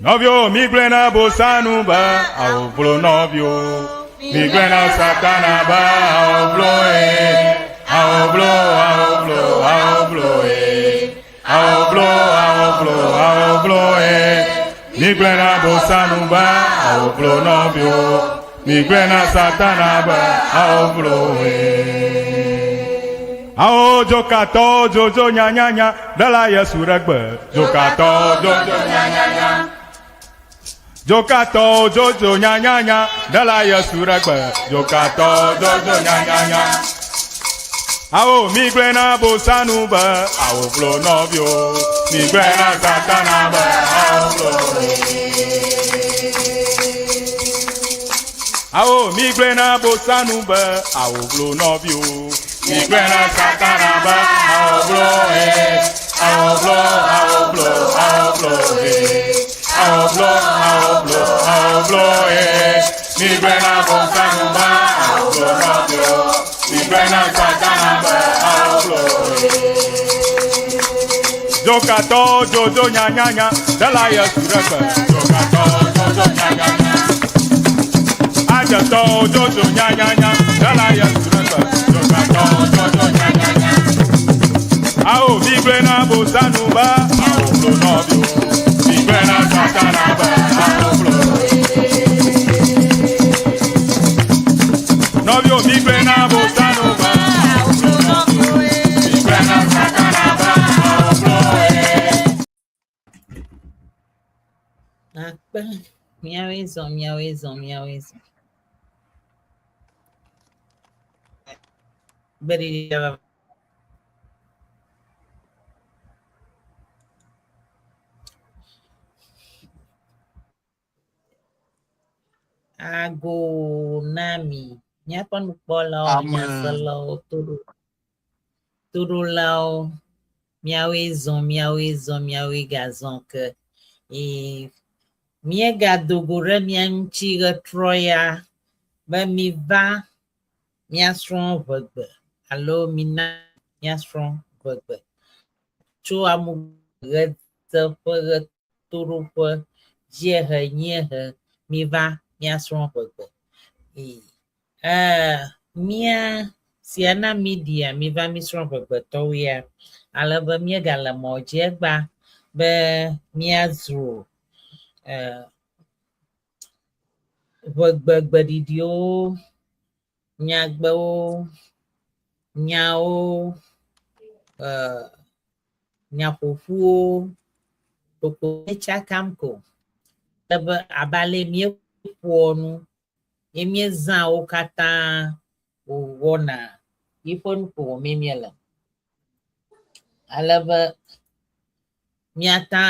Novio, migrena bosanuba, ao blo novio. Migrena satanaba, ao bloe. Ao blo, ao blo, ao bloe. Ao blo, ao blo, ao bloe. Migrena bosanuba, ao blo novio. Migrena satanaba, ao bloe. Ao jokato jojo nya nya nya dala ya Srɔ Eʋegbe jokato jojo nya nya nya jokato jojo nya nya nya dala ya Srɔ Eʋegbe jokato jojo nya nya nya ao migrena bosanuba ao blo novio migrena satanaba ao blo ao migrena bosanuba ao blo novio migrena satanaba ao blo ao blo ao blo ao blo ao blo ao blo ao blo migrena bosanuba ao blo novio migrena satanaba ao blo jokato jojo nya nya nya dala ya Srɔ Eʋegbe jokato jojo nya nya nya ajato jojo nya nya nya dala ya Srɔ Eʋegbe ao migrena bosanuba ao blo novio migrena satanaba ao blo novio migrena bosanuba ao blo novio migrena satanaba ao blo Akpa miawezo Gbeɖiɖiwo ago Naami miaƒe nukpɔlawo nyaselawo toɖolawo miawoe gazɔ ke míegadogo ɖe mia ŋuti ɣetrɔ ya be miva míasrɔ̃ Eʋegbe alo mina míasrɔ̃ Eʋegbe tso amuɣedzeƒe ɣetoɖoƒe dziehe nyiehe miva míasrɔ̃ Eʋegbe mía sia na media miva mísrɔ̃ Eʋegbe tɔwoea alebe míegale mɔ dzi egba be míazro Eʋegbe gbeɖiɖiwo nyagbewo nyawo nyaƒoƒuwo kpokpo tsakam ko alebe abale míeƒoa nu ye míezã wo katã wòwɔna yiƒe nuƒo wɔmee míele alebe míata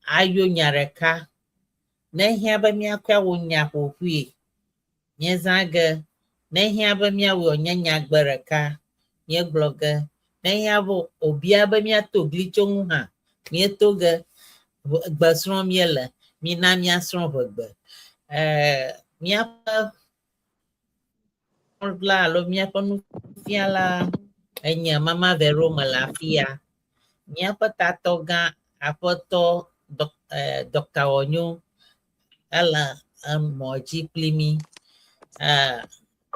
ayo nya ɖeka nehiã be míakɔe awɔ nya ƒoƒui míezã ge nehiã be míawɔ nye nyagbe ɖeka míegblɔ ge nehiã be wòbia be míato gli tso ŋu hã míeto ge gbesrɔ̃ míele mina míasrɔ̃ Eʋegbe míaƒe alo míaƒe nufiala enye mama Vero me le afi ya míaƒe tatɔ gã aƒetɔ Dr. Enyo ele mɔ dzi kpli mí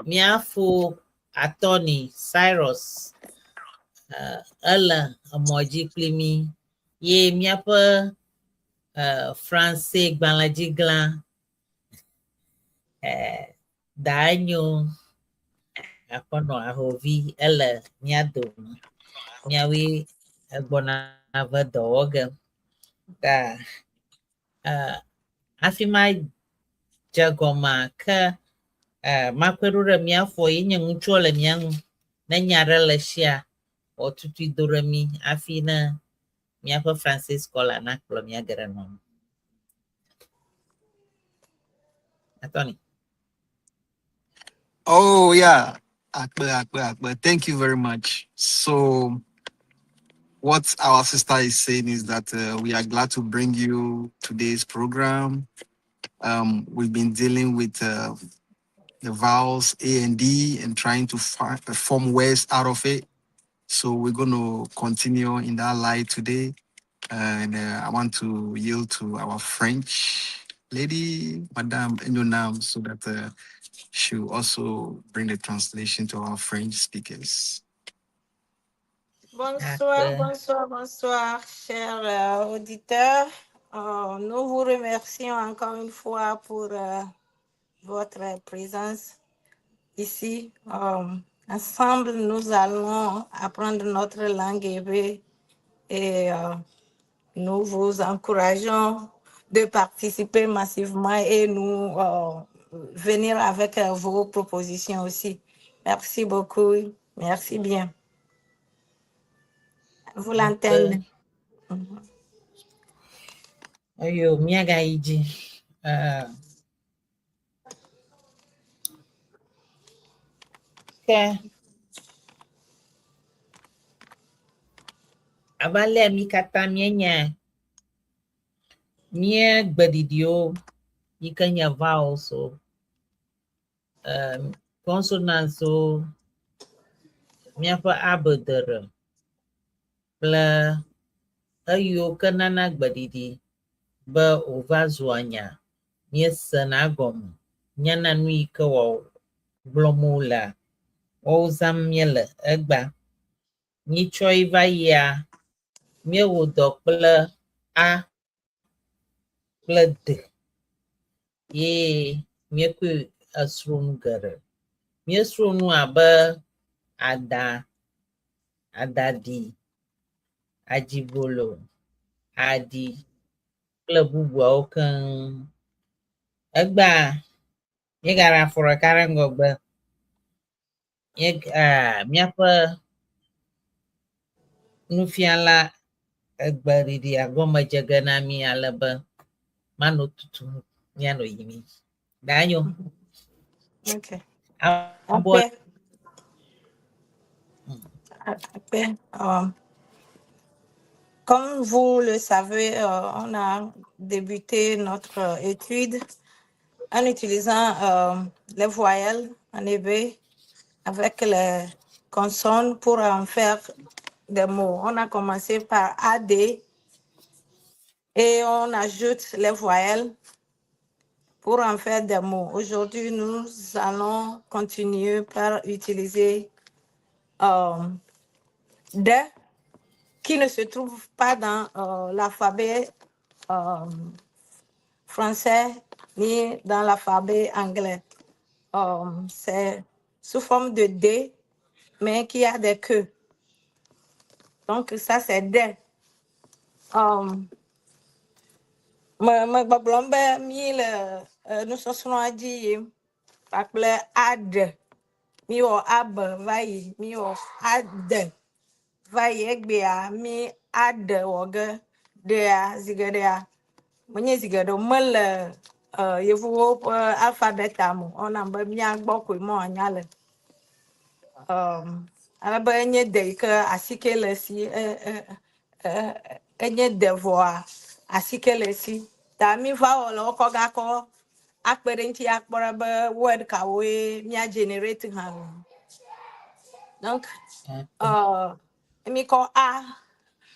míafo Atty Cyrus ele mɔ dzi kpli mí ye míaƒe français gbalẽdzigla da Enyo aƒenɔ ahovi ele mía dome míawoe egbɔna ve dɔ wɔ ge ta hafi madze gɔmea ke makɔe ɖo ɖe míafɔ ye nye ŋutsuɔ le mía ŋu ne nya ɖe le sia wòtutui do ɖe mí hafi ne míaƒe français scolaire nakplɔ mía ge ɖe nɔ Atty. Oh yeah, Akpa. Thank you very much. So what our sister is saying is that we are glad to bring you today's program. We've been dealing with the vowels A and D and trying to form words out of it. So we're going to continue in that light today. And I want to yield to our French lady, Madame Enyo, so that she will also bring the translation to our French speakers. Bonsoir, bonsoir, bonsoir, chers auditeurs. Nous vous remercions encore une fois pour votre présence ici. Ensemble, nous allons apprendre notre langue Eʋegbe et nous vous encourageons de participer massivement et nous venir avec vos propositions aussi. Merci beaucoup. Merci bien. Vous l'entendez. Ayo, miaga iji. Okay. Abale mi kata mienya. Mie Gbeɖiɖiwo yi ke nye vowels so consonants so miaƒe abedere kple eyiwo ke nana gbeɖiɖi be wòva zua nya miesena gɔme nyana nu yi ke gblɔm wole woawo zãm miele egba nyitsɔe va yia miewɔ dɔ kple a kple d ye míekɔe esrɔ nu geɖe. Míesrɔ nu abe ada, adaɖi, adzibolo, aɖi kple bubuawo keŋ. Egba míegaɖe afɔ ɖeka ɖe ŋgɔgbe. Míaƒe nufiala Gbeɖiɖia gɔme dze ge na mí ale be manɔ tutu míanɔ yimi. Danyo. Okay. Abo. Comme vous le savez, on a débuté notre étude en utilisant les voyelles en Eʋegbe avec les consonnes pour en faire des mots. On a commencé par AD et on ajoute les voyelles pour en faire des mots. Aujourd'hui, nous allons continuer par utiliser D qui ne se trouve pas dans l'alphabet français ni dans l'alphabet anglais. C'est sous forme de D, mais qui a des queues. Donc, ça, c'est D. Nous sommes dit Akpa ad mi o ab vai mi o ad vai egbea mi ad woge dea zigedea menye zigedo mele yevuwo alphabet amu ona be mi agbo ko mo anyale alabe enye de ke asike le si enye de voa asike le si ta mi va o lo ko ga ko akpedenti akpora be word ka we mi generate han. Donc mi ko a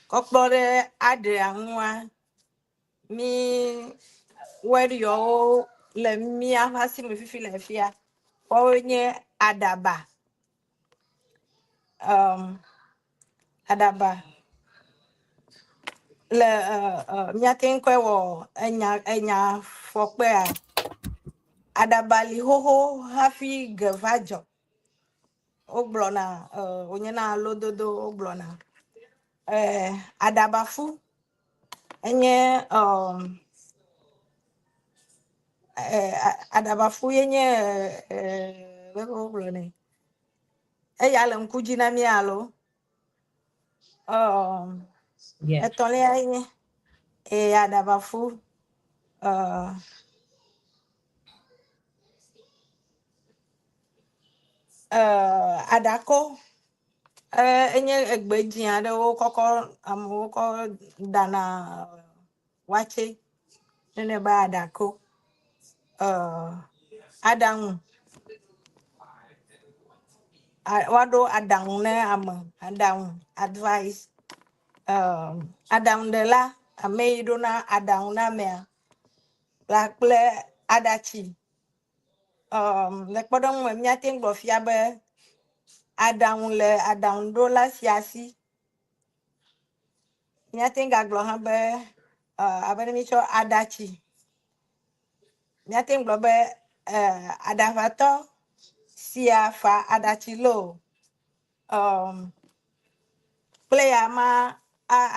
ko kpore ade anwa mi word yo le mi afasi me fifi le fia o nye adaba adaba le mi aten ko wo enya fokpe a adaba li hoho hafi gevajo oblona onye na lododo oblona adabafu enye adabafu yenye oblone eyale nkuji na mi alo etole yenye adabafu adako enye egbeji aɖewo kɔkɔ amewo kɔ dana wache nene be adako aɖaŋu waɖo aɖaŋu ne ame aɖaŋu advice Adam de la ameidona Adam na mea la kple adachi le kpɔɖeŋu me míate ŋu gblɔ fia be aɖaŋu le aɖaŋuɖola sia si míate ŋu gagblɔ hã be abe ne míetsɔ aɖatsi míate ŋu gblɔ be aɖaʋatɔ sia fa aɖatsi lo kple ya ma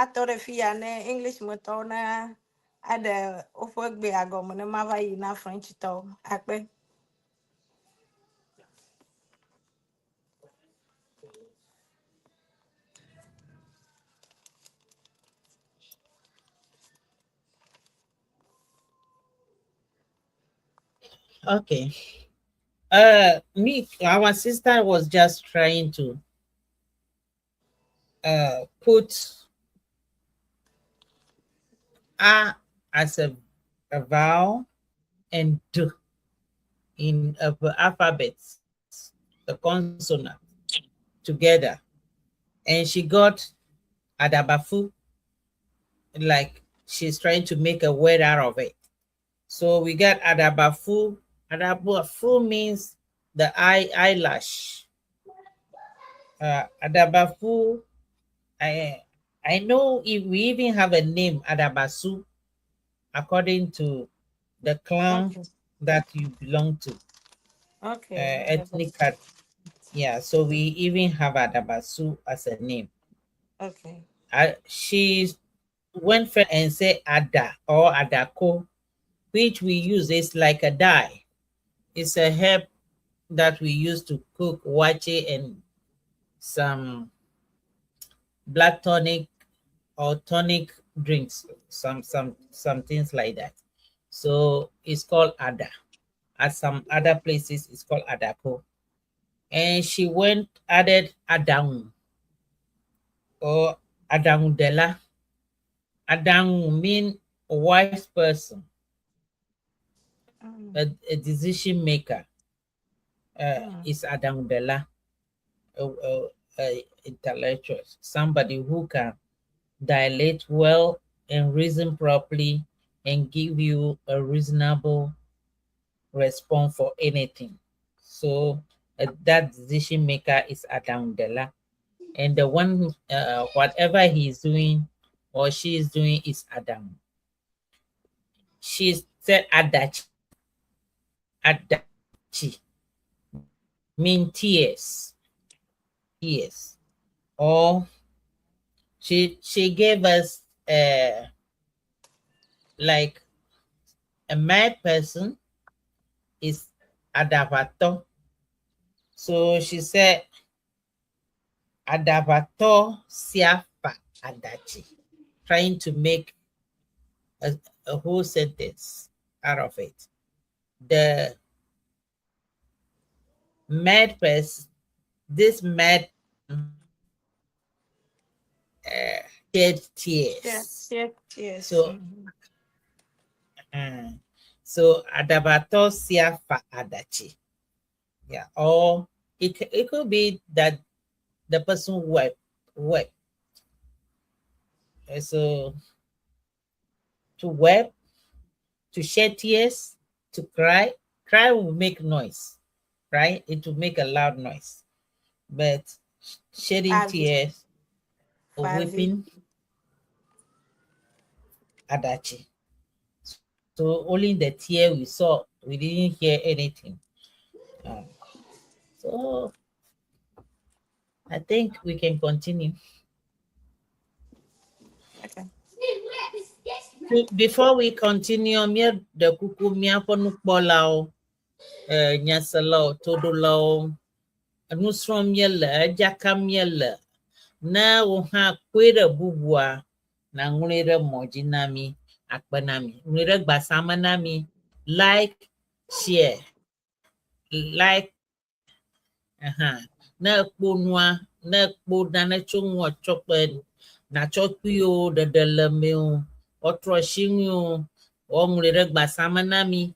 atɔ ɖe fi ya ne English metɔwo ne aɖe woƒe gbe agɔme ne ma va yi na French tɔwo akpe. Okay. Our sister was just trying to put A as a vowel and D in the alphabets, the consonant together. And she got Adabafu, like she's trying to make a word out of it. So we got Adabafu. Adabafu means the eyelash. Adabafu, I know if we even have a name, Adabasu, according to the clan that you belong to. Okay. Ethnic card. Yeah, so we even have Adabasu as a name. Okay. She went for and said Ada or Adako, which we use is like a dye. It's a herb that we use to cook wache and some black tonic or tonic drinks, some things like that. So it's called Ada. At some other places, it's called Adako. And she added Adang or Adangudela. Adang mean a wise person, a decision maker. Is Adangudela, intellectual, somebody who can dilate well and reason properly and give you a reasonable response for anything. So that decision maker is Adangudela, and the one whatever he is doing or she is doing is Adam. She said Adachi. Adachi mean tears. Tears. Or she gave us like a mad person is Adavato. So she said Adavato siafa adachi, trying to make a whole sentence out of it. The mad person, this mad shed tears. Yes. So Adabato siafa adachi. Yeah, or it could be that the person wept. So to weep, to shed tears, to cry will make noise, right? It will make a loud noise. But shedding tears or weeping, adachi. So only the tear we saw, we didn't hear anything. So I think we can continue. Okay. Before we continue, the kuku miaponukbolao, nyasalo, todolo, nusrom yella, jakam yella, na uha kwere bubwa, na ngulere mojinami, akbanami, ngulere basamanami, like, share, like, na kponwa, na kpona na chungwa chokpen, na chokpio de delameo, otro shingyo, o ngulere basamanami,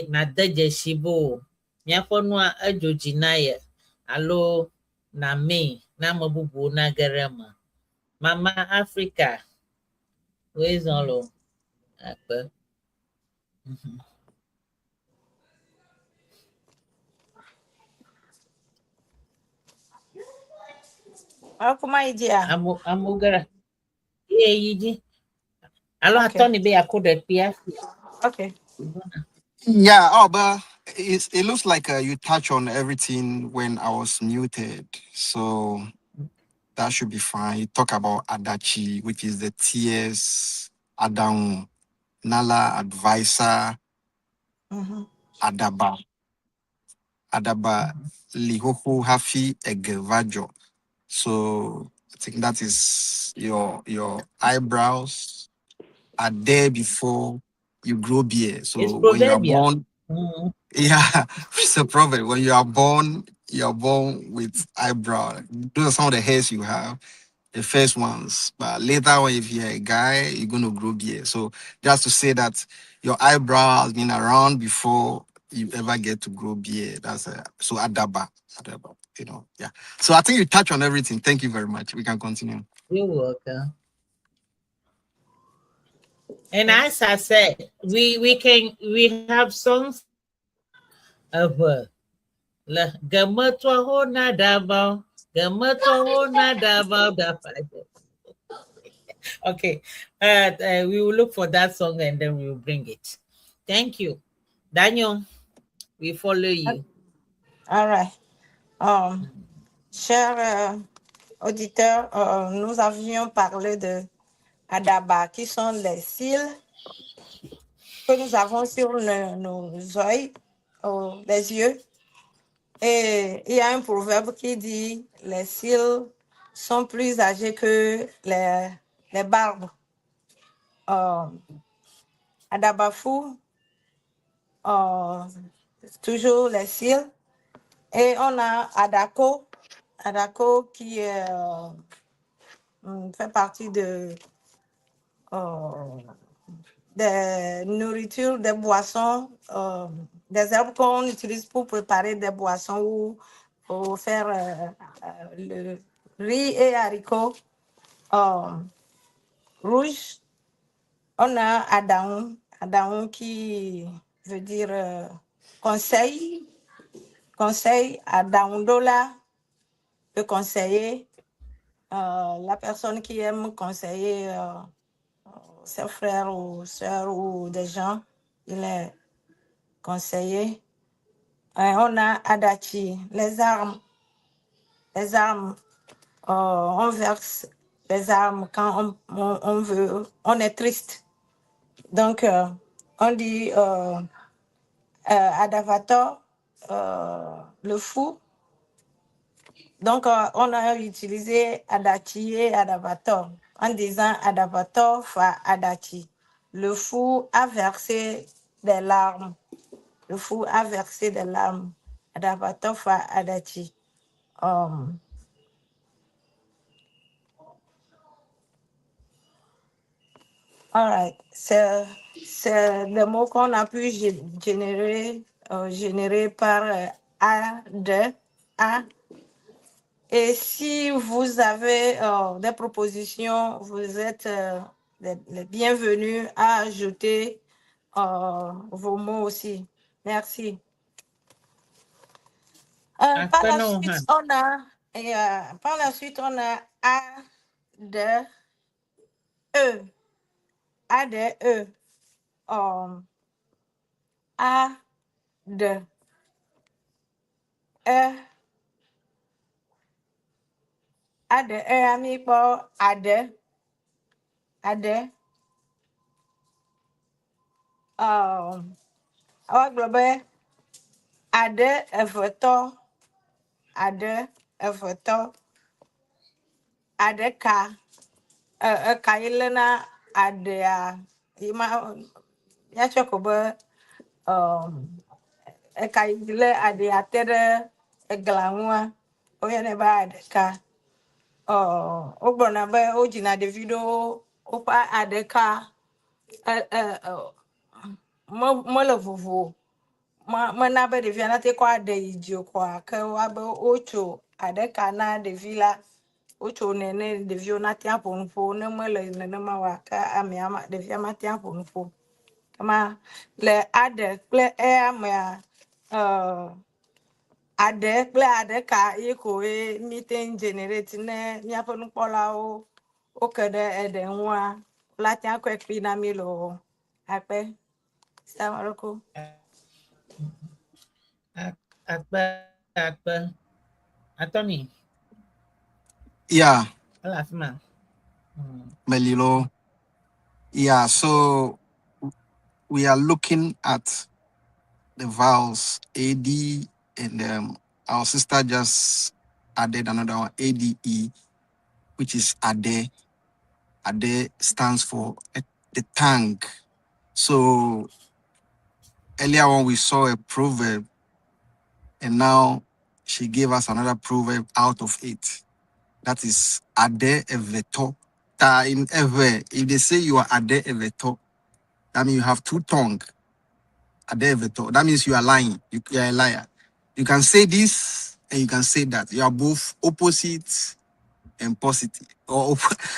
na deje shibo, miafonwa ajojinaya, alo na me, na mabubu na garama. Mama Africa. Where is all Akpa? Comment il dit? Amugara. Yeah, you did. Alors, Okay. attends, be a code Pierre. Okay. Yeah, oh, but it looks like you touch on everything when I was muted. So that should be fine. You talk about Adachi, which is the TS, Adam, Nala, Advisor, Adaba, Lihoho, Hafi, Egevajo. So I think that is your eyebrows are there before you grow beard. So It's when you are proverbial. born, yeah, it's a proverb. When you are born with eyebrow. Those are some of the hairs you have, the first ones. But later on, if you're a guy, you're gonna grow beard. So just to say that your eyebrow has been around before you ever get to grow beard. So adaba, yeah. So I think you touch on everything. Thank you very much. We can continue. You're welcome. And as I said, we have songs of Gamatwa ho na daba, Gamatwa ho na daba. Okay, we will look for that song and then we will bring it. Thank you, Daniel. We follow you. All right. Chers auditeurs, nous avions parlé de Adaba, qui sont les cils que nous avons sur nos yeux, les yeux. Et il y a un proverbe qui dit les cils sont plus âgés que les barbes. Adabafu, toujours les cils. Et on a Adako qui fait partie des nourritures, des boissons, des herbes qu'on utilise pour préparer des boissons ou pour faire le riz et haricots rouges. On a Adaon qui veut dire conseil, Adaondola peut conseiller, la personne qui aime conseiller ses frères ou sœurs ou des gens, il est conseillé. On a Adachi, les armes. On verse les armes quand on veut, on est triste. Donc, on dit Adavator, le fou. Donc, on a utilisé Adachi et Adavator en disant Adavator fa Adachi. Le fou a versé des larmes. Le fou a versé des larmes. Adavator fa Adachi. All right. C'est le mot qu'on a pu générer par A, de, A. Et si vous avez des propositions, vous êtes les bienvenus à ajouter vos mots aussi. Merci. Par la suite, on a A, de, E. A, de, E. A, de, E. A, de, E, ami, pour A, de. Globe, A, de, Evoto. A, de, Evoto. A, de, Ka. Ka, ilena, A, de, ya chokobe, Ka, ile, A, de, atere, Glamwa. Oyene ba, A, de, Ka. Ogbona be ojina Davido opa adeka mo le vovo mo na be devia na te kwa de idio kwa ke wa be ocho adeka na devila Ucho nene devio na tia ponfo ne mele nene ma wa ka amiama devia ma tia ponfo. Kama le ade kple amia ade kple ade ka iko e meeting generate ne mia ponu polao o kede ede nwa la tia ko ekpi na mi lo akpe samaroko Akpa Attorney Yeah, Alasma. Melilo. Yeah, so we are looking at the vowels AD, and our sister just added another one, ADE, which is Ade. Ade stands for the tongue. So earlier on we saw a proverb, and now she gave us another proverb out of it. That is Ade Eveto. Ta in Eve. If they say you are Ade Eveto, that means you have two tongues. Ade Eveto. That means you are lying. You are a liar. You can say this and you can say that. You are both opposite and positive. Or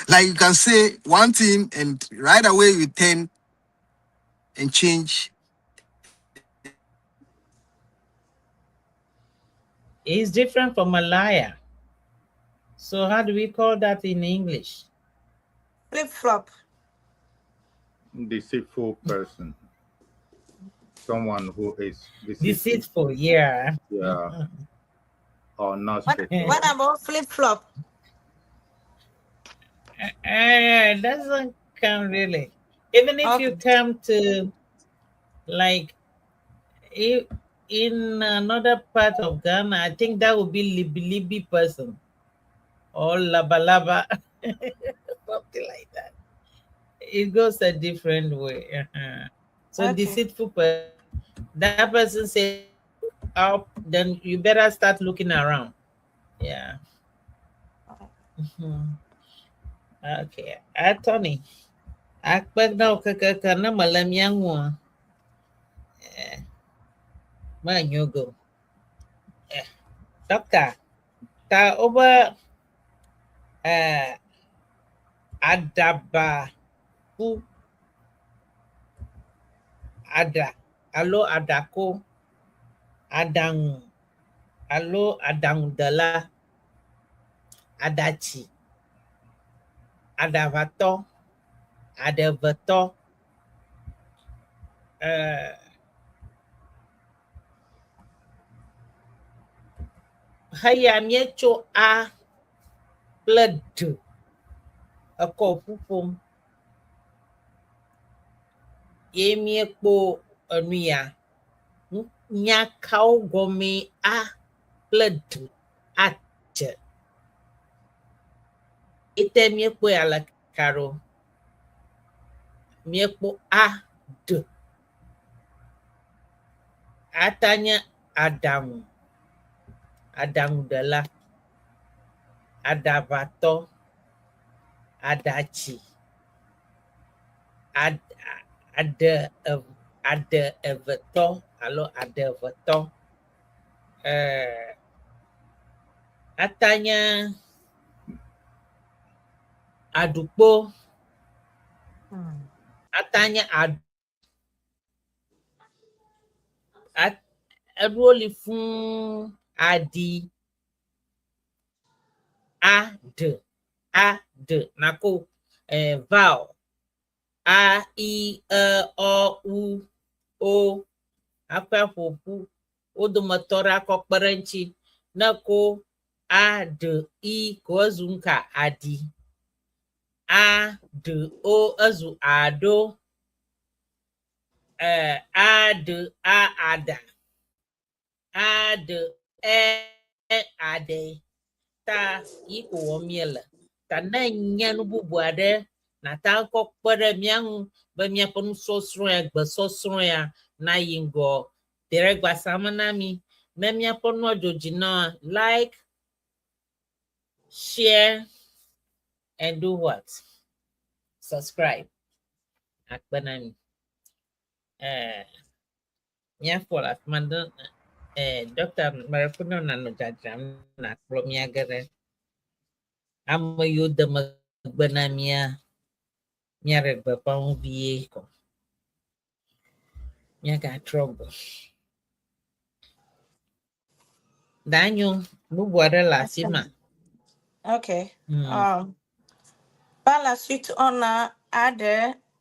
like you can say one thing and right away you turn and change. It's different from a liar. So how do we call that in English? flip flop. Deceitful person. Someone who is Deceitful, yeah. Yeah. Or not What straightforward. about flip flop? Doesn't count really. Even if you Okay. come to like in another part of Ghana, I think that would be Libi Libi person or Laba Laba, something like that. It goes a different way. So Okay. deceitful person, that person say up, then you better start looking around. Yeah. Mhm. Okay. Attorney. Akpa na okaka na malam yang wo. Manyogo. Doctor. Ta over adaba pu ada alo adako adang alo adang dala adachi adavato adavato haya miecho a blood a pupum yemiekpo anuya nyakau gomi a blood at ite miekpo ala karo miekpo a d atanya adamu adamu dala adavato adachi ada eveto alo ada eveto atanya adukpo atanya aduoli fun adi ad nako vowel a i o u o akwafopu odomotora kokparanchi nako a d i kozunka adi a d o azu ado a d a ada a d ade ta iko womiela ta na nyanu bubuade na ta kokpere miahu be miaponu sosro ya gbe sosro ya na yingo deregba samanami me miaponu ojoji na like share and do what? Subscribe. Akpanami. Miafola mando Dr. Marakuno na no jajam na klomia gere. ame yiwo de megbe na míaɖe gbeƒã ŋu vie kɔ. Míagatrɔ gbɔ. Danyo, bubu aɖe le afi ma. Ok. Par la suite, on a AD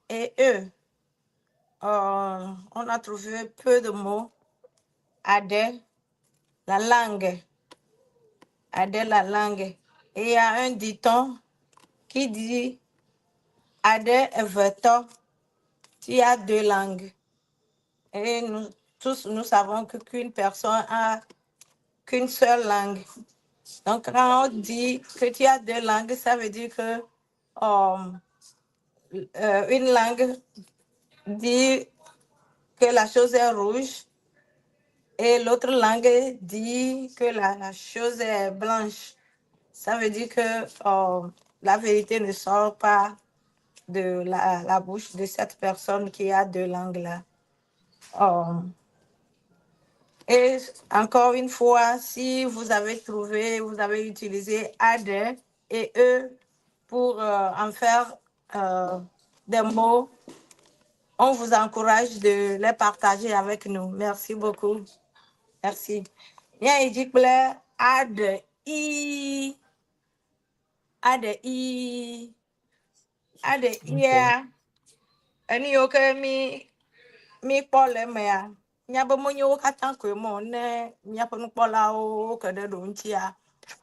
et E. On a trouvé peu de mots. AD, la langue. AD, la langue. Et il y a un dicton qui dit AD est veto. Il y a deux langues. Et nous tous, nous savons qu'une personne a qu'une seule langue. Donc, quand on dit que tu as deux langues, ça veut dire que une langue dit que la chose est rouge et l'autre langue dit que la chose est blanche. Ça veut dire que la vérité ne sort pas de la bouche de cette personne qui a deux langues-là. Et encore une fois, si vous avez trouvé, vous avez utilisé AD et E pour en faire des mots, on vous encourage de les partager avec nous. Merci beaucoup. Merci. Bien, il dit que AD, I, AD, I, AD, I, ani yo ke mi kpɔ le emea, míabe monyewo katã koe mo ne míaƒe nukpɔlawo ke ɖe ɖo ŋutia,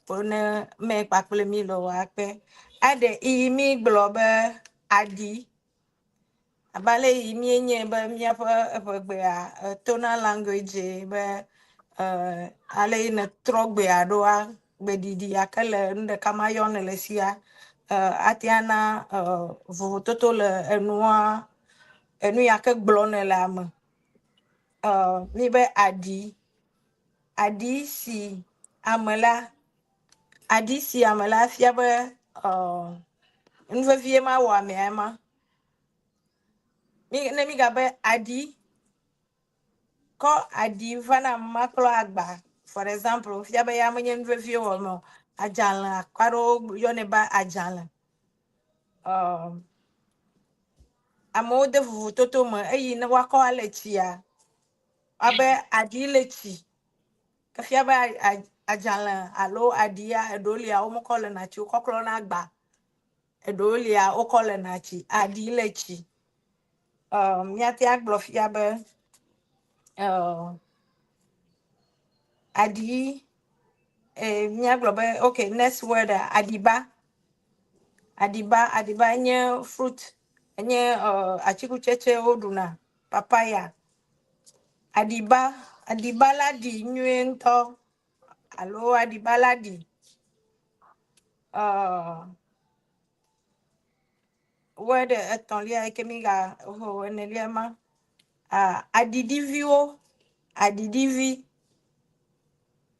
ko ne me kpakple mi le wo akpe. Aɖe yi mi gblɔ be aɖi, abale yi mi nye be míaƒe Eʋegbea tonal language be ale yi ne trɔ gbea ɖoa, gbeɖiɖi yake le nu ɖeka ma yɔne le sia, atiana vovototo le enua, enu yake gblɔne le ame. Mi be aɖi, aɖi si ame la fia be nuvevie ma wɔ amea ma. Ne mi gabe aɖi, kɔ aɖi vana ma kplɔ agba. For example, fia be ya menye nuvevie wɔ me, adzalẽ akpa ɖewo yɔnɛ be adzalẽ. Amewo de vovototo me eyi ne woakɔ ale tsia, abe aɖi le tsi. Kefia be adzalẽ alo aɖia eɖewo lia wo mekɔ le na tsi, wokɔ klɔna agba. Eɖewo lia wokɔ le na tsi, aɖi le tsi. Míate agblɔ fia be aɖi, míagblɔ be okay, next word aɖiba. Aɖiba nye fruit, nye atikutsetse wo ɖuna, papaya. Aɖiba la ɖi nyuie ŋutɔ, alo aɖiba la ɖi. Word etɔ̃lia ke mi ga enelia ma. Aɖiɖiviwo, aɖiɖivi.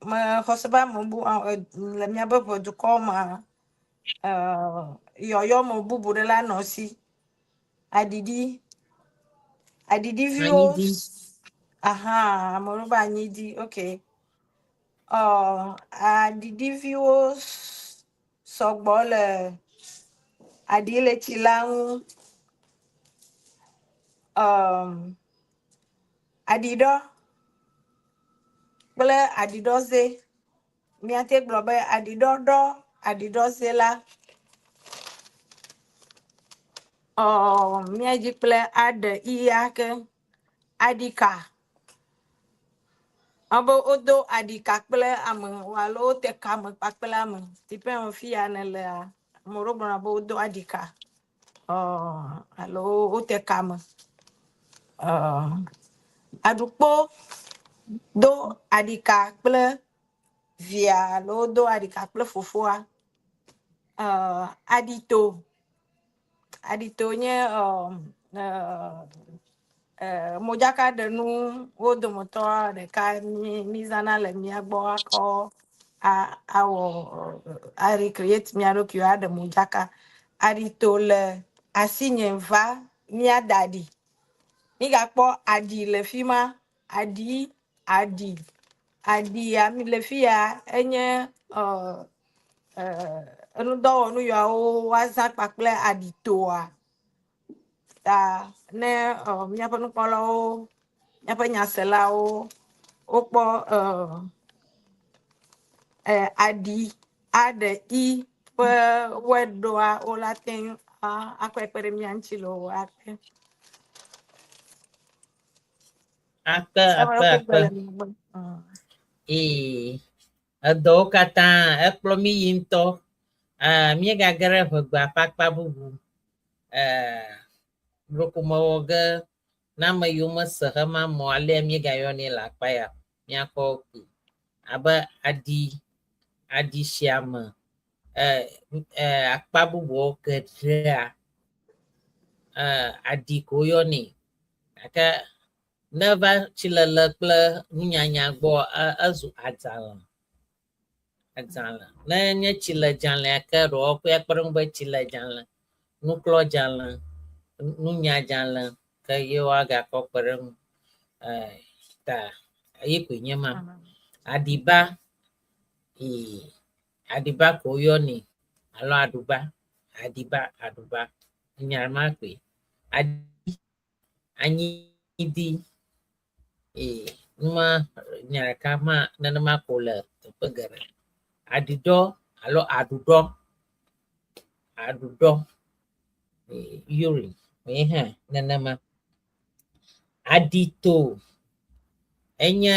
Me xɔ se be amebu le míabe ʋedukɔ me yɔyɔ me bubu ɖe la nɔ si. Aɖiɖiviwo. Aha, ame ɖewo be anyiɖi, okay. Aɖiɖiviwo sɔgbɔ le aɖi le tsi la ŋu. Aɖiɖɔ kple aɖiɖɔze. Míate gblɔ be aɖiɖɔɖɔ, aɖiɖɔze la. Míadzi kple aɖe iya ke aɖika. Abe wodo aɖika kple ame alo wote kame kpakple ame. Depend fi ya ne lea. Ame ɖewo gblɔna be wodo aɖika. Alo wote kame. Aɖukpo do aɖika kple via alo do aɖika kple fofoa. Aɖito nye modzaka ɖenu wo dometɔ ɖeka mi zãna le mia gbɔ akɔ awɔ recreate mia ɖokui aɖe modzaka. Aɖito le asinye va míada ɖi. Mi gakpɔ aɖi le fi ma, aɖi le fi ya enye enu dɔwɔnu yawo woazã kpakple aɖitoa ta ne míaƒe nukpɔlawo míaƒe nyaselawo wokpɔ aɖi aɖe I ƒe wordwoa wola te akɔe kpe ɖe mía ŋuti le wo akpe. Akpe. Eɖewo katã ekplɔ mi yi ŋutɔ. Míegage ɖe Eʋegbe ƒe akpa bubu. Ɖokumewɔ ge ne ame yiwo mese hema mɔ alea míegayɔnɛ le akpa ya míakɔ kpi abe aɖi sia me akpa bubuwo geɖea aɖi ko woyɔnɛ gake ne va tsilele kple nunyanya gbɔ ezu adzalẽ. Ne nye tsiledzalẽa ke ɖewo ƒe akpe ɖe ŋu be tsiledzalẽ, nuklɔdzalẽ, nunyadzalẽ ke ye woagakɔ kpe ɖe ŋu. Ta ye koe nye ma. Aɖiba aɖiba ko woyɔnɛ alo aɖuba. Aɖuba nya ma koe. Anyidi numa nya ɖeka ma nenema ko le teƒe geɖe. Aɖiɖɔ alo aɖuɖɔ urine ye hã nenema. Aɖito enye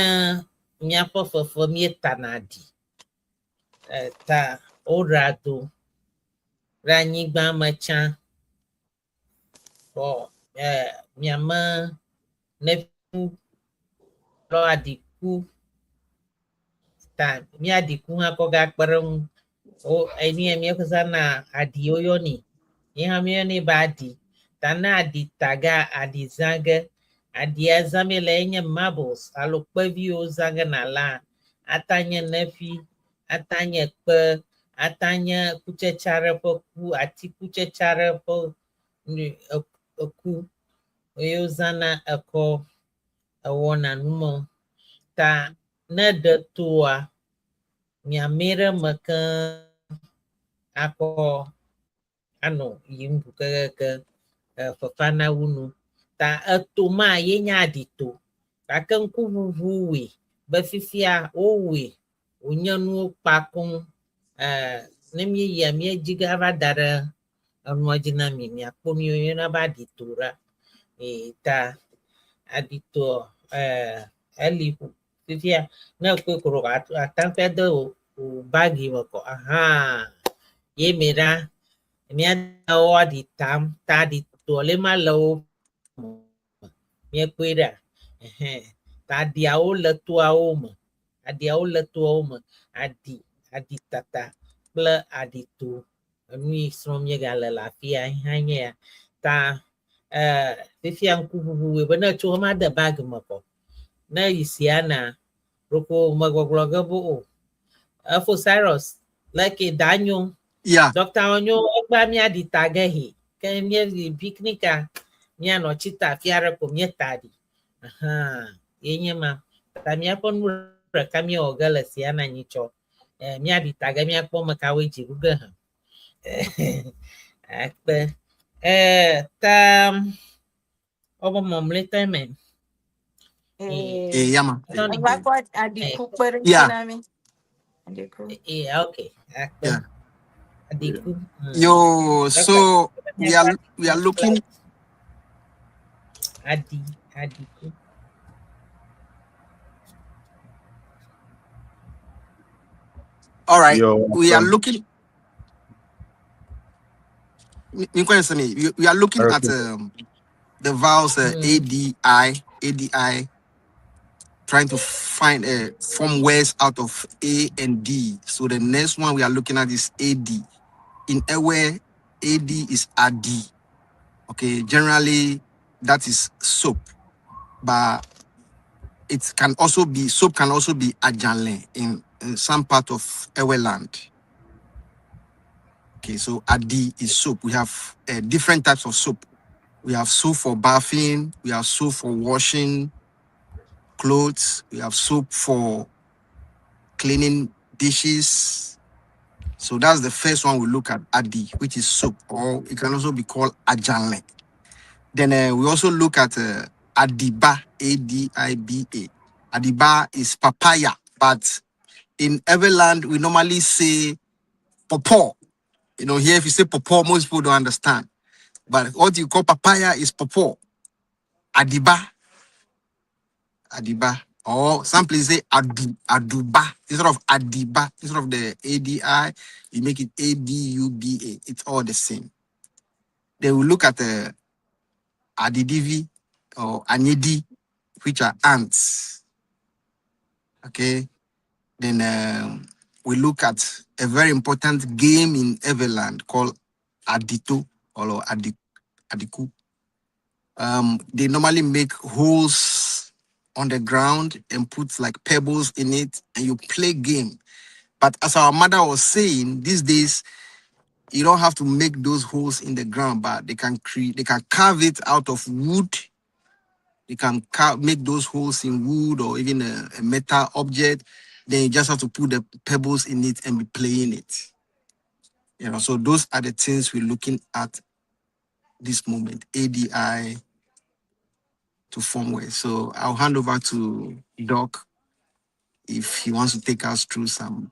míaƒe fefe míetana aɖi ta woɖea do ɖe anyigba me tsã xɔ miame neƒu lɔ aɖiku ta míaɖiku hã kɔ gakpe ɖe ŋu. Enia míezãna aɖi woyɔnɛ ye hã míeyɔnɛ be aɖi ta ne aɖi ta ge aɖi zã ge aɖia zã mi le enye marbles alo kpeviwo zã gena la ata nye neƒi, ata nye kpe, ata nye kutsetse aɖe ƒe ku, atikutsetse aɖe ƒe eku ye wozãna ekɔ ewɔna nume. Ta ne ɖe toa miame ɖe me keŋ akɔ anɔ yim ʋu kekeke fefea na wunu. Ta eto ma ye nye aɖito gake ŋkuʋuʋu woe be fifia wowoe wonye nuwo kpakum. Ne míeyia míedzi ge ava da ɖe enua dzi na mi miakpɔ nu yiwo woyɔna be aɖito ɖa. Ta aɖito eli fifia ne ekpɔe ko ata ŋu de wo bagi me kɔ ye me ɖa míadawo aɖi tam ta aɖito le ma le wo míekpɔe ɖa. Ta aɖiawo le toawo me. Aɖitata kple aɖito enu yi srɔ̃ míegale le afia hã nye ya. Ta fifia ŋkuʋuʋu be ne tso hema de bagi me kɔ ne yi siana roko megbɔgblɔ ge be efo Cyrus leke danyo Dr. Onyo egba míaɖi ta ge he ke míeyi picnica míanɔ tsita afia ɖe ko míeta ɖi ye nye ma. Ta míaƒe nu ɖeka míewɔ ge le siana nyitsɔ míaɖi ta ge míakpɔ me kawoe dzi ɖu ge hã. Akpe ta obo mɔmletɔe me. Yama. Aɖiku kpe ɖe Yeah. na mi. Aɖiku. Okay. Akpe. Yeah. Aɖiku. Yo, so we are looking. Aɖiku. All right. Yo, we are looking. We are looking at the vowels ADI, trying to find form words out of A and D. So the next one we are looking at is AD. In Ewe, AD is Adi. Okay, generally that is soap, but it can also be soap. Can also be Ajanle in some part of Ewe land. Okay, so Adi is soap. We have different types of soap. We have soap for bathing. We have soap for washing clothes. We have soap for cleaning dishes. So that's the first one we look at, Adi, which is soup, or it can also be called Ajanle. Then we also look at Adiba, Adiba. Adiba is papaya, but in Everland, we normally say pawpaw. You know, here if you say pawpaw, most people don't understand. But what you call papaya is pawpaw. Adiba. Adiba. Or some places say aduba. Instead of adiba, instead of the ADI, you make it ADUBA. It's all the same. Then we look at the adidivi or anyedi, which are ants. Okay. Then we look at a very important game in Everland called adito or adiku. They normally make holes on the ground and put like pebbles in it, and you play game. But as our mother was saying, these days you don't have to make those holes in the ground, but they can carve it out of wood. You can make those holes in wood or even a metal object. Then you just have to put the pebbles in it and be playing it. You know, so those are the things we're looking at this moment. ADI to formware. So I'll hand over to Doc if he wants to take us through some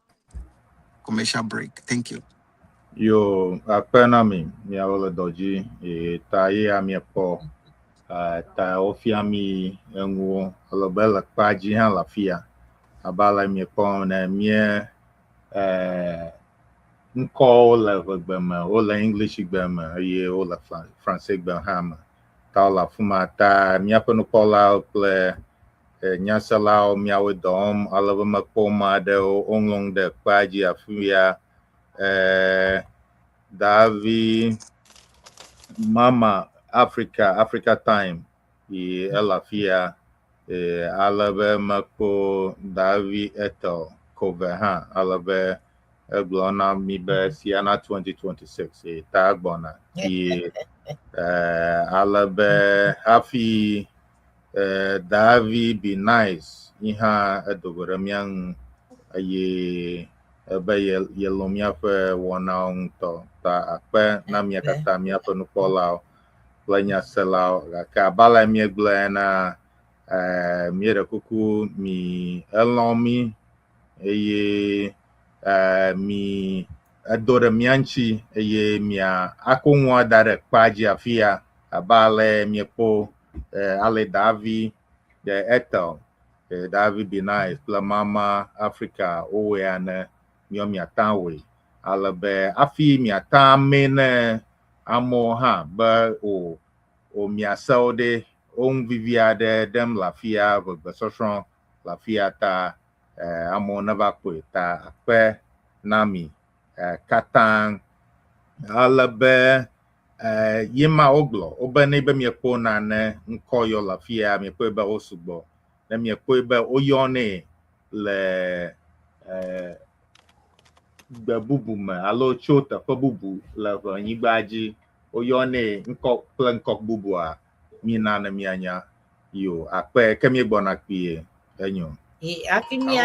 commercial break. Thank you. Yo, Akpa Naami, Nyawo le doji, ta ye ami po, ta ofia mi enwo, alobela paji han la fia, abala mi po na mi nko le Eʋegbe me, o le English gbe me, ye o le Français gbe ha me, ta la fuma ta mi ape no pola kple nyasala miawo dom, alebe me po ma de onglong de paji afia Davi Mama Africa time e ela fia alebe mako Davi eto cover alebe eglona mi be Siana 2026 tagbona e alebe happy Davi be nice iha edogore miang ye ebe yelomia fe wona to ta Akpa na mia kata mia pe no pola planya sela ka bala mi egble na mi re kuku mi elomi eye mi adore mianchi eye mia akonwa dare paji afia abale mi po ale Davi de etel Davi be nice pla mama Africa oweane mi atawe alebe afi mi atamene amo ha ba o mi asaude on vivia de dem la fia Eʋegbe sosron la fia ta amo nava kwe ta Akpa Naami katan alebe yema oglo obene be mi ko na ne nkoyo la fia mi ko be osugbo na mi ko be oyone le Bubu me alo chota fa bubu la nyigbaji oyone nkok bubu a mi na mi anya yo Akpa kemi gbona kpie enyo Akimi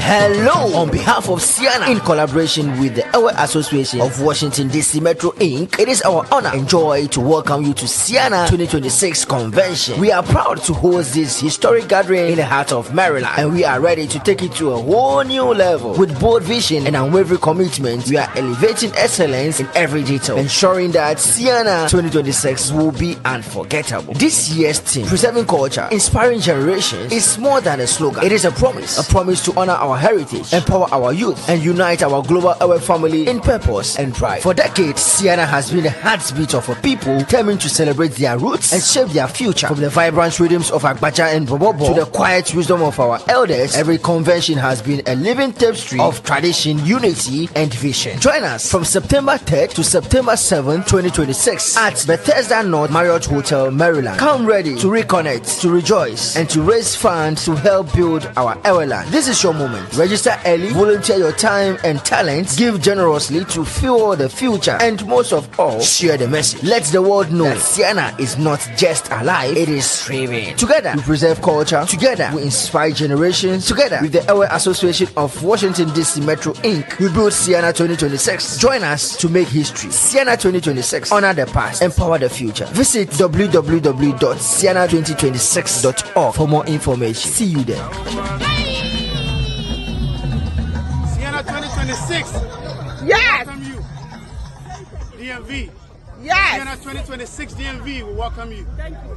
Hello, on behalf of Siana, in collaboration with the Ewe Association of Washington DC Metro Inc., it is our honor and joy to welcome you to Siana 2026 Convention. We are proud to host this historic gathering in the heart of Maryland, and we are ready to take it to a whole new level. With bold vision and unwavering commitment, we are elevating excellence in every detail, ensuring that Siana 2026 will be unforgettable. This year's theme, Preserving Culture, Inspiring Generations, is more than a slogan. It is a promise to honor our heritage, empower our youth, and unite our global Ewe family in purpose and pride. For decades, Siana has been the heartbeat of a people determined to celebrate their roots and shape their future. From the vibrant rhythms of Agbaja and Bobobo to the quiet wisdom of our elders, every convention has been a living tapestry of tradition, unity, and vision. Join us from September 3rd to September 7th, 2026 at Bethesda North Marriott Hotel, Maryland. Come ready to reconnect, to rejoice, and to raise funds to help build our Ewe land. This is your moment. Register early, volunteer your time and talents, give generously to fuel the future, and most of all, share the message. Let the world know that Siena is not just alive, it is thriving. Together, we preserve culture. Together, we inspire generations. Together, with the Ewe Association of Washington DC Metro Inc., we build Siena 2026. Join us to make history. Siena 2026. Honor the past. Empower the future. Visit www.siena2026.org for more information. See you there. Siena 2026. Yes. Welcome you. DMV. Yes. Siena 2026 DMV will welcome you. Thank you.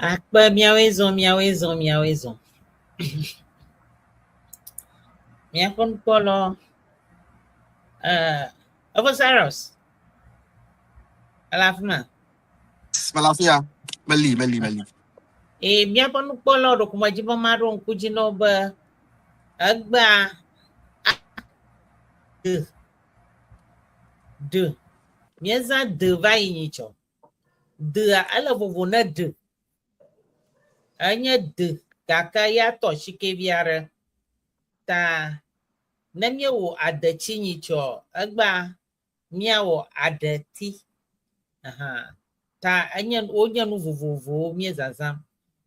Akpa miawezo. Miapon polo. Over Cyrus. Alafma. Malafia, Mali. Miapon polo do kumajiba maro kujino ba agba de mieza de vai nicho de ala vovona de anya de kaka ya to shike biara ta namye wo adachi nicho agba miawo adati aha ta anya onya no vovovo mieza zam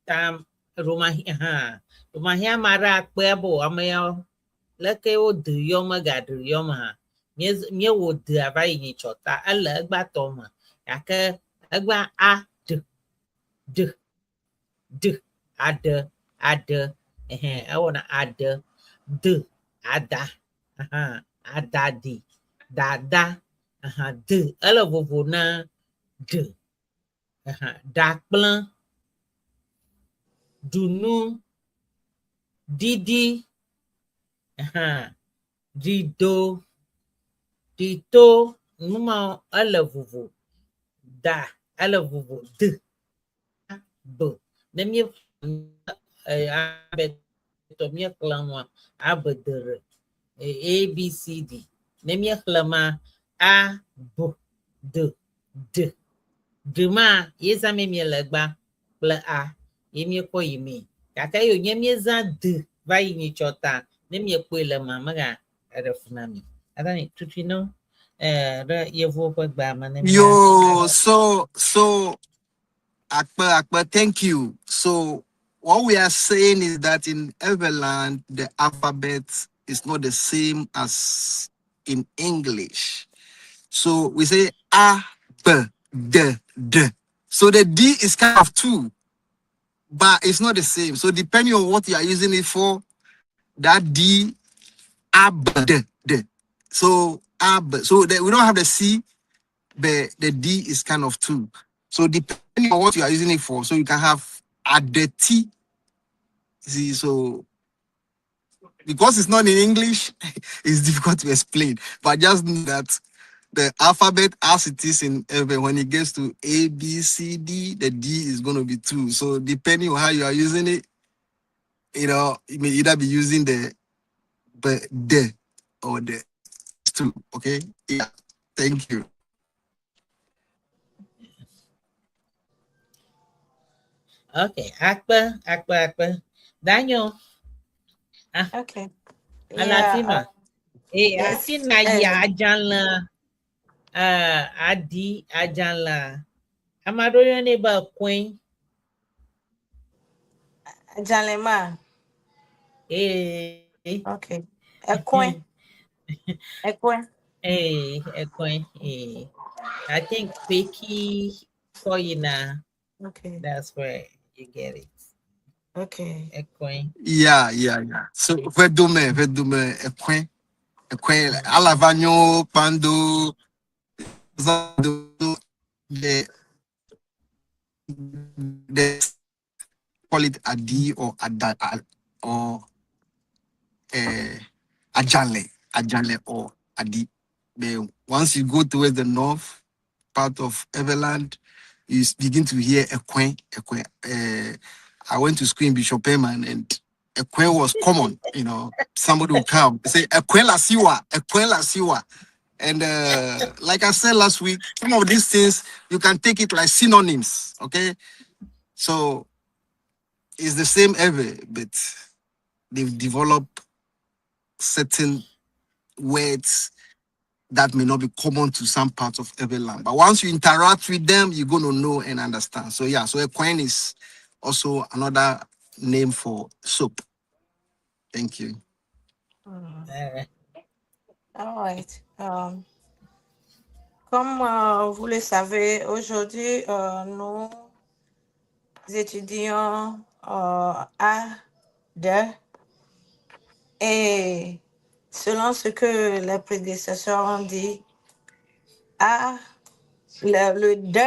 ta Romahia mara akpebo amaya leke o de yoma gadu yoma ha mie wo de avai ni chota ala agba toma yake agba a de ade I wanna add de ada adadi dada de ala vovo na de dakplan dunu didi dido dito numa ala vovo da ala vovo de b nemie abet to mie klama abeder a b c d nemie klama a b de ma yesa me mie legba ple a yemie ko yemi kaka yo nyemie za de vai ni chota nemie ko le mama ga refunami adani tutino yevo ko gba ma nemie Yo, so Akpa, thank you. So what we are saying is that in Everland, the alphabet is not the same as in English. So we say A, B, D, D. So the D is kind of two, but it's not the same. So depending on what you are using it for, that D, A, B, D, D. So A, B. So we don't have the C, but the D is kind of two. So depending on what you are using it for, so you can have Atty. See, so because it's not in English, it's difficult to explain. But just know that the alphabet as it is in when it gets to A, B, C, D, the D is going to be two. So depending on how you are using it, you may either be using the D or the two. Okay? Yeah. Thank you. okay Akpa Daniel Okay. Alafima Yes. asina ya ajanla adi ajanla amadoyo ne ba queen Jalema. Okay. Ekwen. queen I think Peki Koyina, Okay. that's where you get it. Okay. Queen. Yeah. So vedume, ekwen, alavanyo, pando, the call it adi or ada or ajale or adi. But once you go towards the north part of Everland, you begin to hear ekwen. I went to school in Bishop Eman, and Ekwe was common, you know. Somebody would come say Ekwe la siwa, Ekwe la siwa. And like I said last week, some of these things you can take it like synonyms, okay? So it's the same ever, but they've developed certain words that may not be common to some parts of every land. But once you interact with them, you're going to know and understand. So yeah, so a coin is also another name for soap. Thank you. All right. Comme vous le savez, aujourd'hui, nous étudions A2 et selon ce que les prédécesseurs ont dit, le 2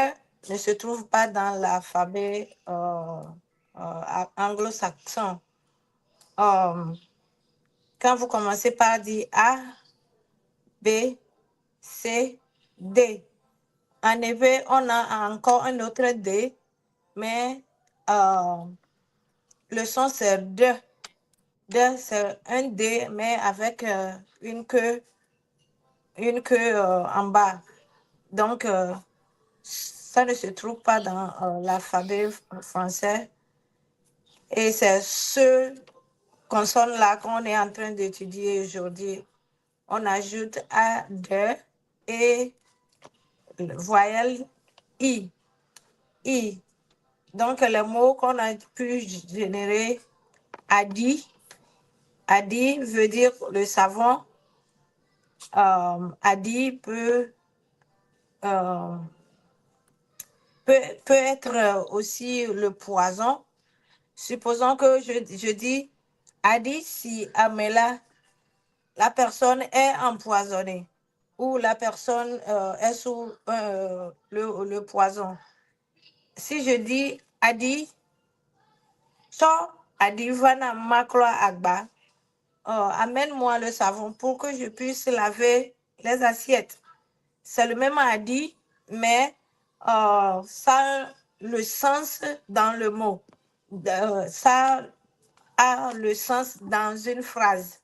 ne se trouve pas dans l'alphabet anglo-saxon. Quand vous commencez par dire A, B, C, D, en effet, on a encore un autre D, mais le son c'est D. D, c'est un D, mais avec une queue en bas. Donc, ça ne se trouve pas dans l'alphabet français. Et c'est ce consonne-là qu'on est en train d'étudier aujourd'hui. On ajoute A2 et voyelle I. I. Donc, les mots qu'on a pu générer, Atty. Atty veut dire le savon. Atty peut être aussi le poison. Supposons que je dis Atty si Amela, la personne est empoisonnée ou la personne est sous le poison. Si je dis Atty, so Atty vana maklo Akpa, amène-moi le savon pour que je puisse laver les assiettes. C'est le même Atty, mais ça a le sens dans le mot. Ça a le sens dans une phrase.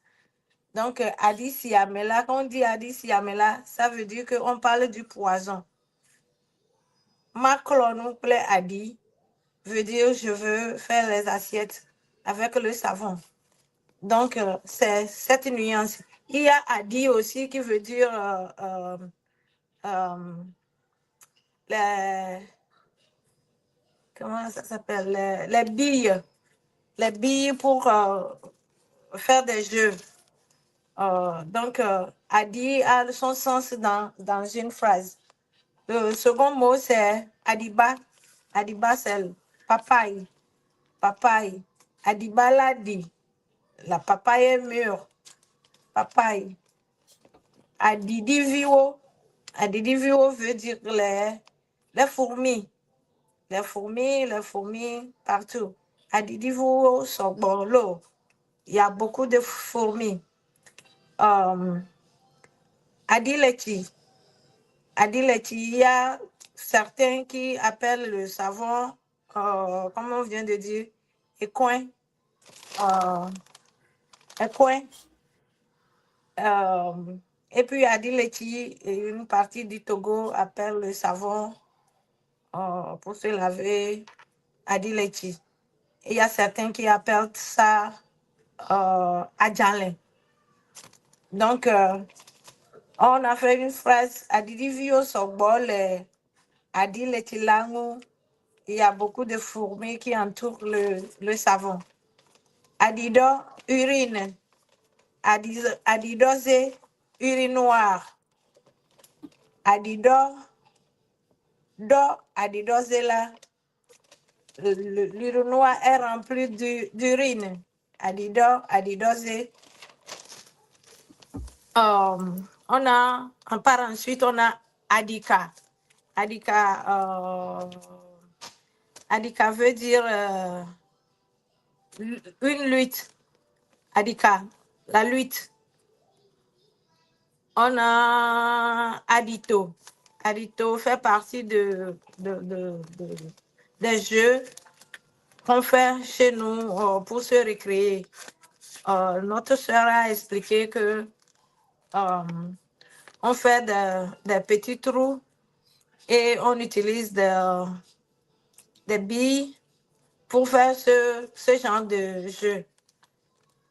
Donc, Atty Siamela, quand on dit Atty Siamela, ça veut dire qu'on parle du poison. Maklo kple Atty veut dire je veux faire les assiettes avec le savon. Donc, c'est cette nuance. Il y a Atty aussi qui veut dire comment ça s'appelle? Les billes. Les billes pour faire des jeux. Donc, Atty a son sens dans une phrase. Le second mot, c'est Adiba. Adiba, c'est papaye. Papaye. Adiba l'a dit. La papaye est mûre. Papaye. Adidiviwo. Adidiviwo veut dire les fourmis. Les fourmis partout. Adidiviwo sont bon l'eau. Il y a beaucoup de fourmis. Adileti. Adileti, il y a certains qui appellent le savon, comme on vient de dire, écoin. Écoin. Et puis Adileti, une partie du Togo appelle le savon pour se laver Adileti. Il y a certains qui appellent ça Adjalen. Donc, on a fait une phrase Adidivio Sogbol, Adileti Langu. Il y a beaucoup de fourmis qui entourent le savon. Adido, urine. Adidose, urinoir. Adido, adidose là. L'urinoir est rempli d'urine. Adidose. On part ensuite, on a Adika. Adika veut dire une lutte. Adika, la lutte. On a Adito. Adito fait partie des jeux qu'on fait chez nous pour se récréer. Notre sœur a expliqué que on fait des petits trous et on utilise des billes pour faire ce genre de jeu.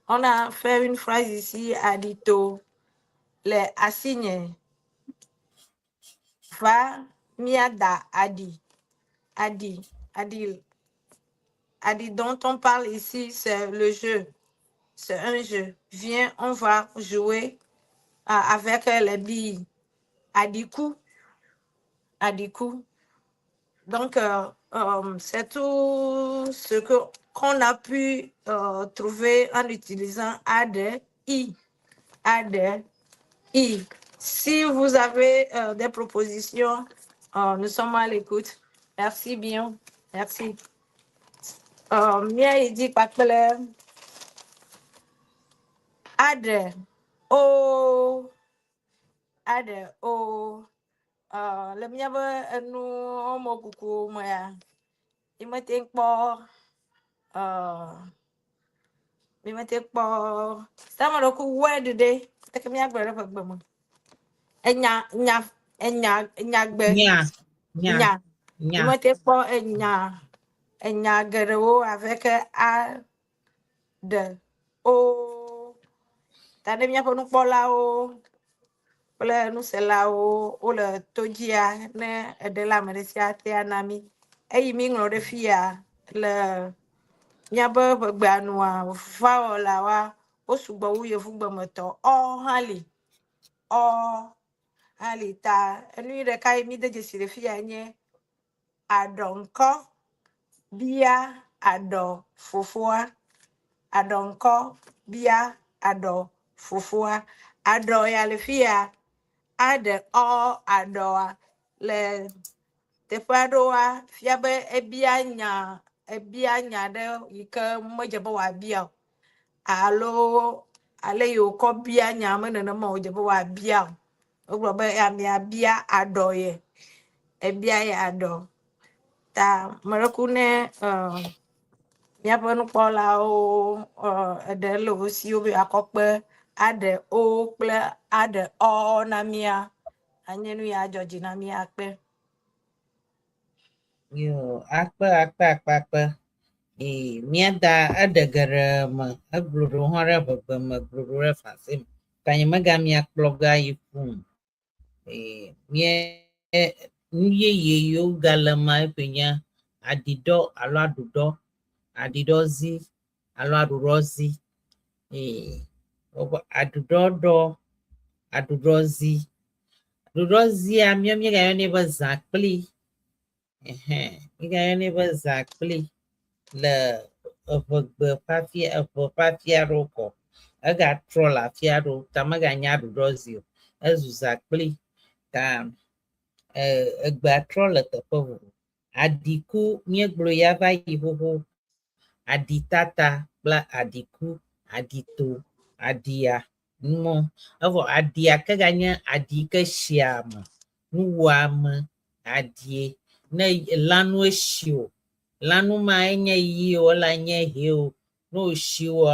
On a fait une phrase ici, adito, les assignes. Va, miada, adi, adi, adil. Adi dont on parle ici, c'est le jeu. C'est un jeu. Viens, on va jouer avec les billes. Adiku. Adiku. Donc, c'est tout ce qu'on a pu trouver en utilisant AD, I. AD, I. Si vous avez des propositions, nous sommes à l'écoute. Merci bien. Merci. Mia, il dit pas clair. AD, O. AD, O. Le mia ba nous mo kuku moya. Il me think pour mi me take po sama roku word de take mi agbere fa gbe mo enya gbe Nya, nya mi me take po enya gerewo avec a de o tade mi apo nu po la o ple nu se la o le tojia ne de la meresia te Naami eyi mi ngro de fia le Nyaba bagbanua fa la wa o sugbo wuye fugbo moto o hali ta enu ire kai mi de jesire fi anye adonko bia ado fofua adonko bia ado fofua ado ya le fia ade o adoa le te fadoa fia be ebia nya de yike mojebo wa bia alo ale yo ko bia nya me na ma ojebo wa bia ogbo be ya mi bia adoye ebia ya ado ta marakune ya ponu pola o de lo si obi akokpe ade o kple ade o Naamia anyenu ya George Naamia akpe Yo, akpa. Miada adagara ma agluru hora baba ma gluru refasim. Kanya magami akploga yipum. Mie ye yo galama penya adido alo adidozi alo adurozi. Adudozi a mi ga yone ba zakpli. Mi ga yone ba zakpli. Le Eʋegbe fafia roko ega trɔ le afia ɖo ta meganya aɖuɖɔ o ezu zakpli ta egbea trɔ le teƒe vovo adiku miegblɔ ya va yi xoxo aditata kple adiku adito adia numo evɔ adia ke ganye adi ke shia me nuwɔame adie ne lanu eshi o lanu ma enye yi o la nye he o no shi o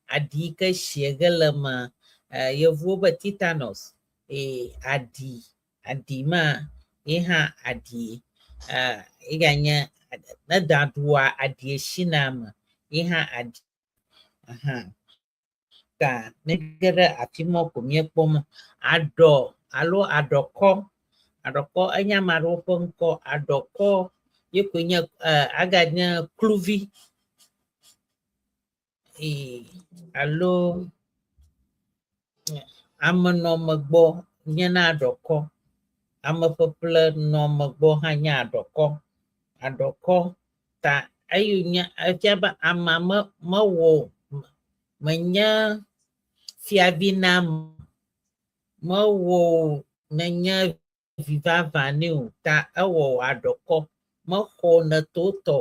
adi ke shie ge le ma yevuwo be tetanus adi ma yeha adi eganye ne dadua adi shina me yeha adi ka ne gere afimo ko mie kpom ado alo adoko enya maro ƒe ŋkɔ adoko yeko nye aganye kluvi alo ame nɔ megbɔ nye na adokɔ ame ƒeƒle nɔ megbɔ hã nye adokɔ ta eyi nye efia be ama mewɔ menye fiavi na mewɔ nenye vivava ne o ta ewɔ adokɔ mexɔ ne totɔ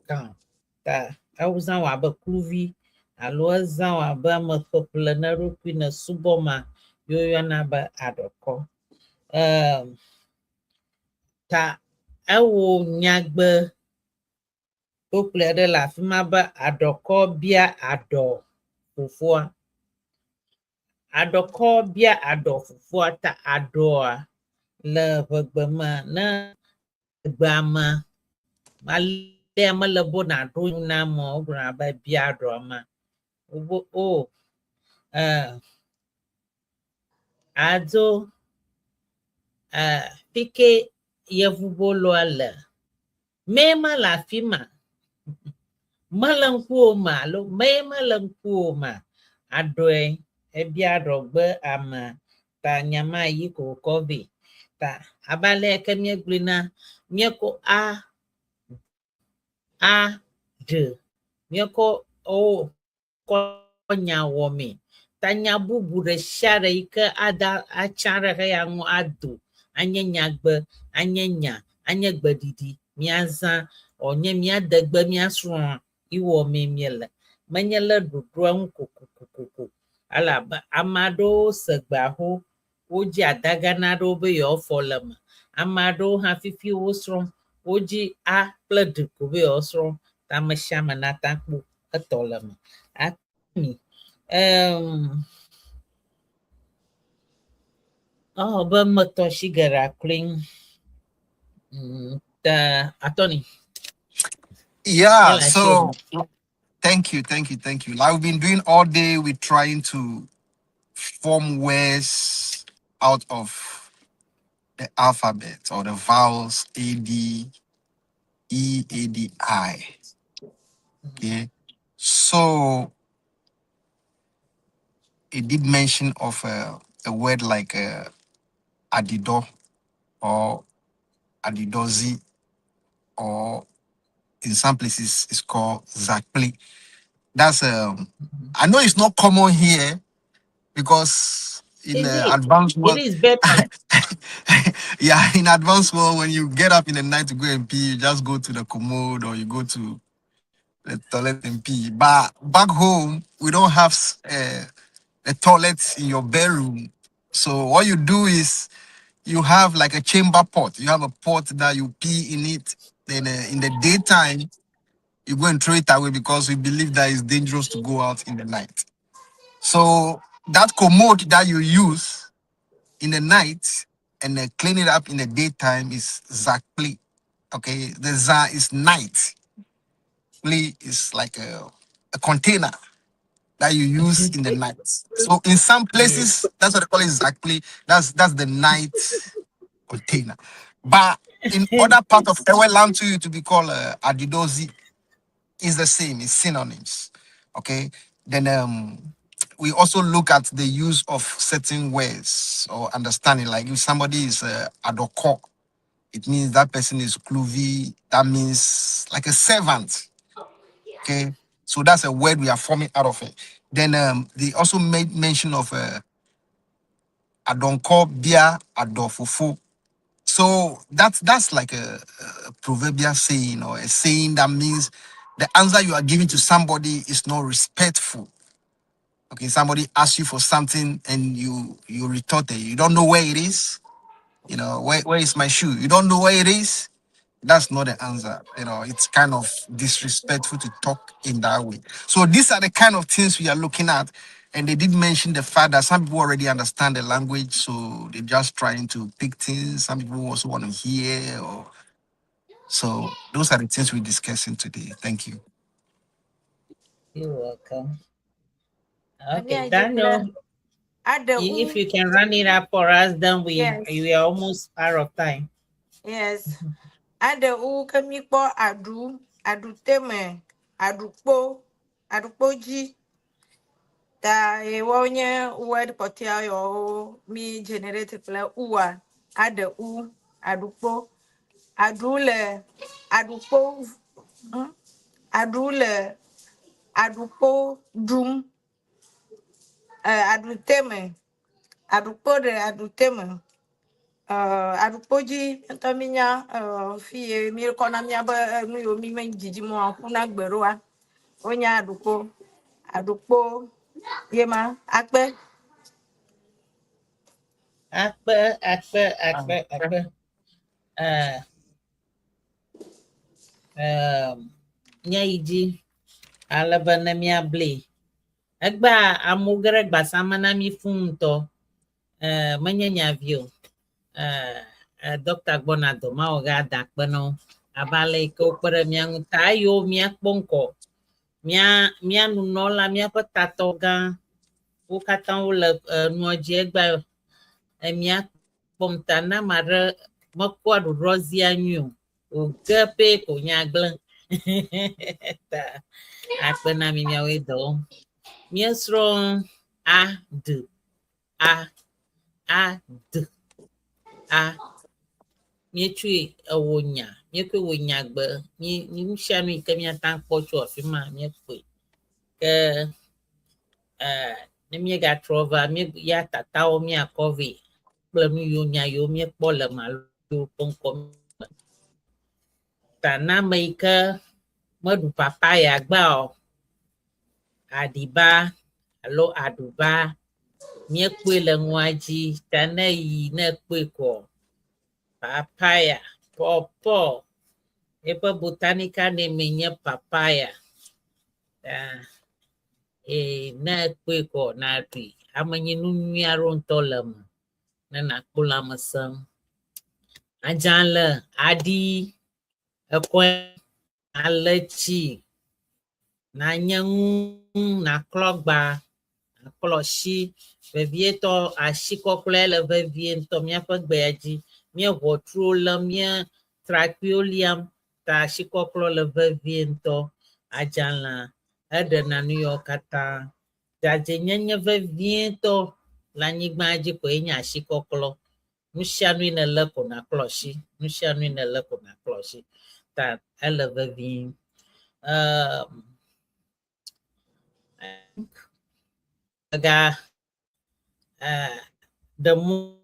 gã ta ezã wɔ abe kluvi alo ezã wɔ abe ame ƒeƒle ne eɖokui ne subɔ ma woyɔna be adokɔ ta ewɔ nyagbe Kple ɖe le afi ma be aɖɔkɔ bia aɖɔ fofoa. Aɖɔkɔ bia aɖɔ fofoa ta aɖɔa le ʋegbe me ne gbea me malea mele bo naɖo na me wogblɔna be bia aɖɔa me. Wobo o adzo fike yevuboloa le mee ma le afi ma. Mele ŋkuwo me alo mee mele ŋkuwo me. Aɖɔe ebia aɖɔgbe ame ta nyama yi ko wokɔ vɛ. Ta abale ke míegblɔna míekɔ a ɖe míekɔ o kɔ nya wɔ me. Ta nya bubu ɖe sia ɖe yi ke ada atsa ɖe heya ŋu ado anye nyagbe anye nya anye gbeɖiɖi míazã o nye míade gbe míasrɔ̃ iwɔ me miele menye le ɖoɖoa ŋu kokokoko alabe ame aɖewo se gbea ho wodzi adaga na ɖewo be yewoafɔ le me. Ame aɖewo hã fifi wosrɔ̃ wodzi a kple ɖe ko be yewoasrɔ̃ ta ame sia ame nata kpo etɔ le me. Be metɔ si geɖe akloe ta Atty. Yeah, Well, I so thank you. Like we've been doing all day, we're trying to form words out of the alphabet or the vowels A, D, E, A, D, I. Okay. So it did mention of a word like adido or adidozi, or in some places it's called zakli. That's I know it's not common here because in Is the it? advanced It world, is better. yeah, in advanced world, when you get up in the night to go and pee, you just go to the commode or you go to the toilet and pee. But back home, we don't have a toilet in your bedroom. So what you do is you have like a chamber pot. You have a pot that you pee in it. Then in the daytime, you go and throw it away because we believe that it's dangerous to go out in the night. So that commode that you use in the night and clean it up in the daytime is zakli. Okay, the za is night. Pli is like a container that you use in the night. So in some Yes. places, that's what they call it zakli. That's the night container. But in other parts of our land to be called adidozi is the same, it's synonyms. Okay. Then we also look at the use of certain words or understanding. Like if somebody is adoko, it means that person is kluvi. That means like a servant. Okay. So that's a word we are forming out of it. Then they also made mention of adonko bia adofufu. So that's like a proverbial saying or a saying that means the answer you are giving to somebody is not respectful. Okay, somebody asks you for something and you retorted. You don't know where it is. You know, where is my shoe? You don't know where it is. That's not the answer. You know, it's kind of disrespectful to talk in that way. So these are the kind of things we are looking at. And they did mention the fact that some people already understand the language, so they're just trying to pick things. Some people also want to hear. So those are the things we're discussing today. Thank you. You're welcome. I Okay, mean, Daniel, I the if you can run it up for us, then yes, we are almost out of time. yes. I the kemi po adu teme adu poji ta e wonye word potia yo mi generate pla uwa ade adule adupo adule adupo dum aduteme aduteme adupoji ntaminya fie mi kona mi aba nu yo mi men jiji mo akuna gberoa onya adupo yema akpe Akpa. Uh, Nyaiji alaba na mia ble. Egba amugere gbasama na mi funto manyanya view. Dr. Bonado ma oga dakpano abale ko para miang tayo mia ponko. Mia nunola mia patatoga o katan o le nuaje egba mia pomtana mara makwa rozia nyu o gape ko nyaglan ta akpena mi mia we do mia srɔ a d mia tui wonya mia kwe wonya gbe ni mshanu ke mia tan kpocho afima mia kwe ke ne mia ga trova mia ya tatao mia cover kple nu yo nya yo mia kpo le malo ponko ta na me ke modu papaya gba o adiba alo aduba mia kwe le ngwaji ta na yi na kwe ko papaya popo epa botanica name nye papaya na kwe ko na ri amanyi nunwi aron tolam na kula masam ajanla adi ekwe alechi na nyangu na klogba kloshi vevieto ashiko kule veviento mia pagbeji mia votrula mia tracheolium ta ashiko kule veviento ajanla ede na New York kata jaje nyenye veviento la nyigmaji ko enya ashiko klo mushanu ina leko na kloshi mushanu ina leko na kloshi ta ele vevin aga the more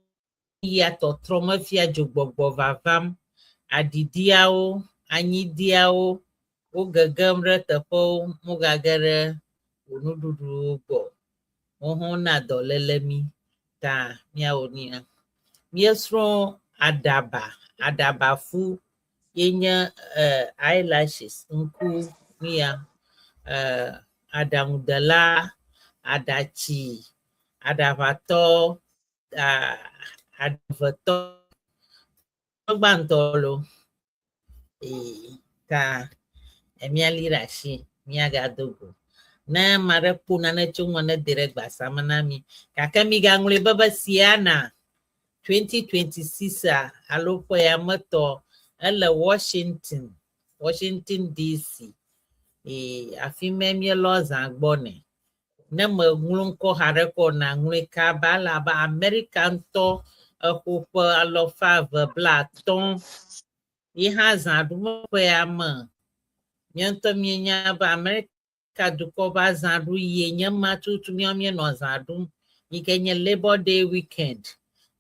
ya to troma fia jogbogbo vavam adidiao anyidiao o gagamre tepo mugagere onududu go ohun na dolelemi ta mia onia miesro adaba fu yenya eyelashes nku mia adamudala adachi adavato adavato gbantolo ta emia lirashi mia gadogo na mare puna na chungwa na direct basama nami kakami gangule baba siana 2026 alopo ya moto ala Washington DC afime mi los agbone na ngulunko hareko na ngulika bala ba American to hopo alofa blaton ihaza dumo ya ma nyanto mienya ba America duko ba zandu yenya matutu miamye no zandu ikenye Labor Day weekend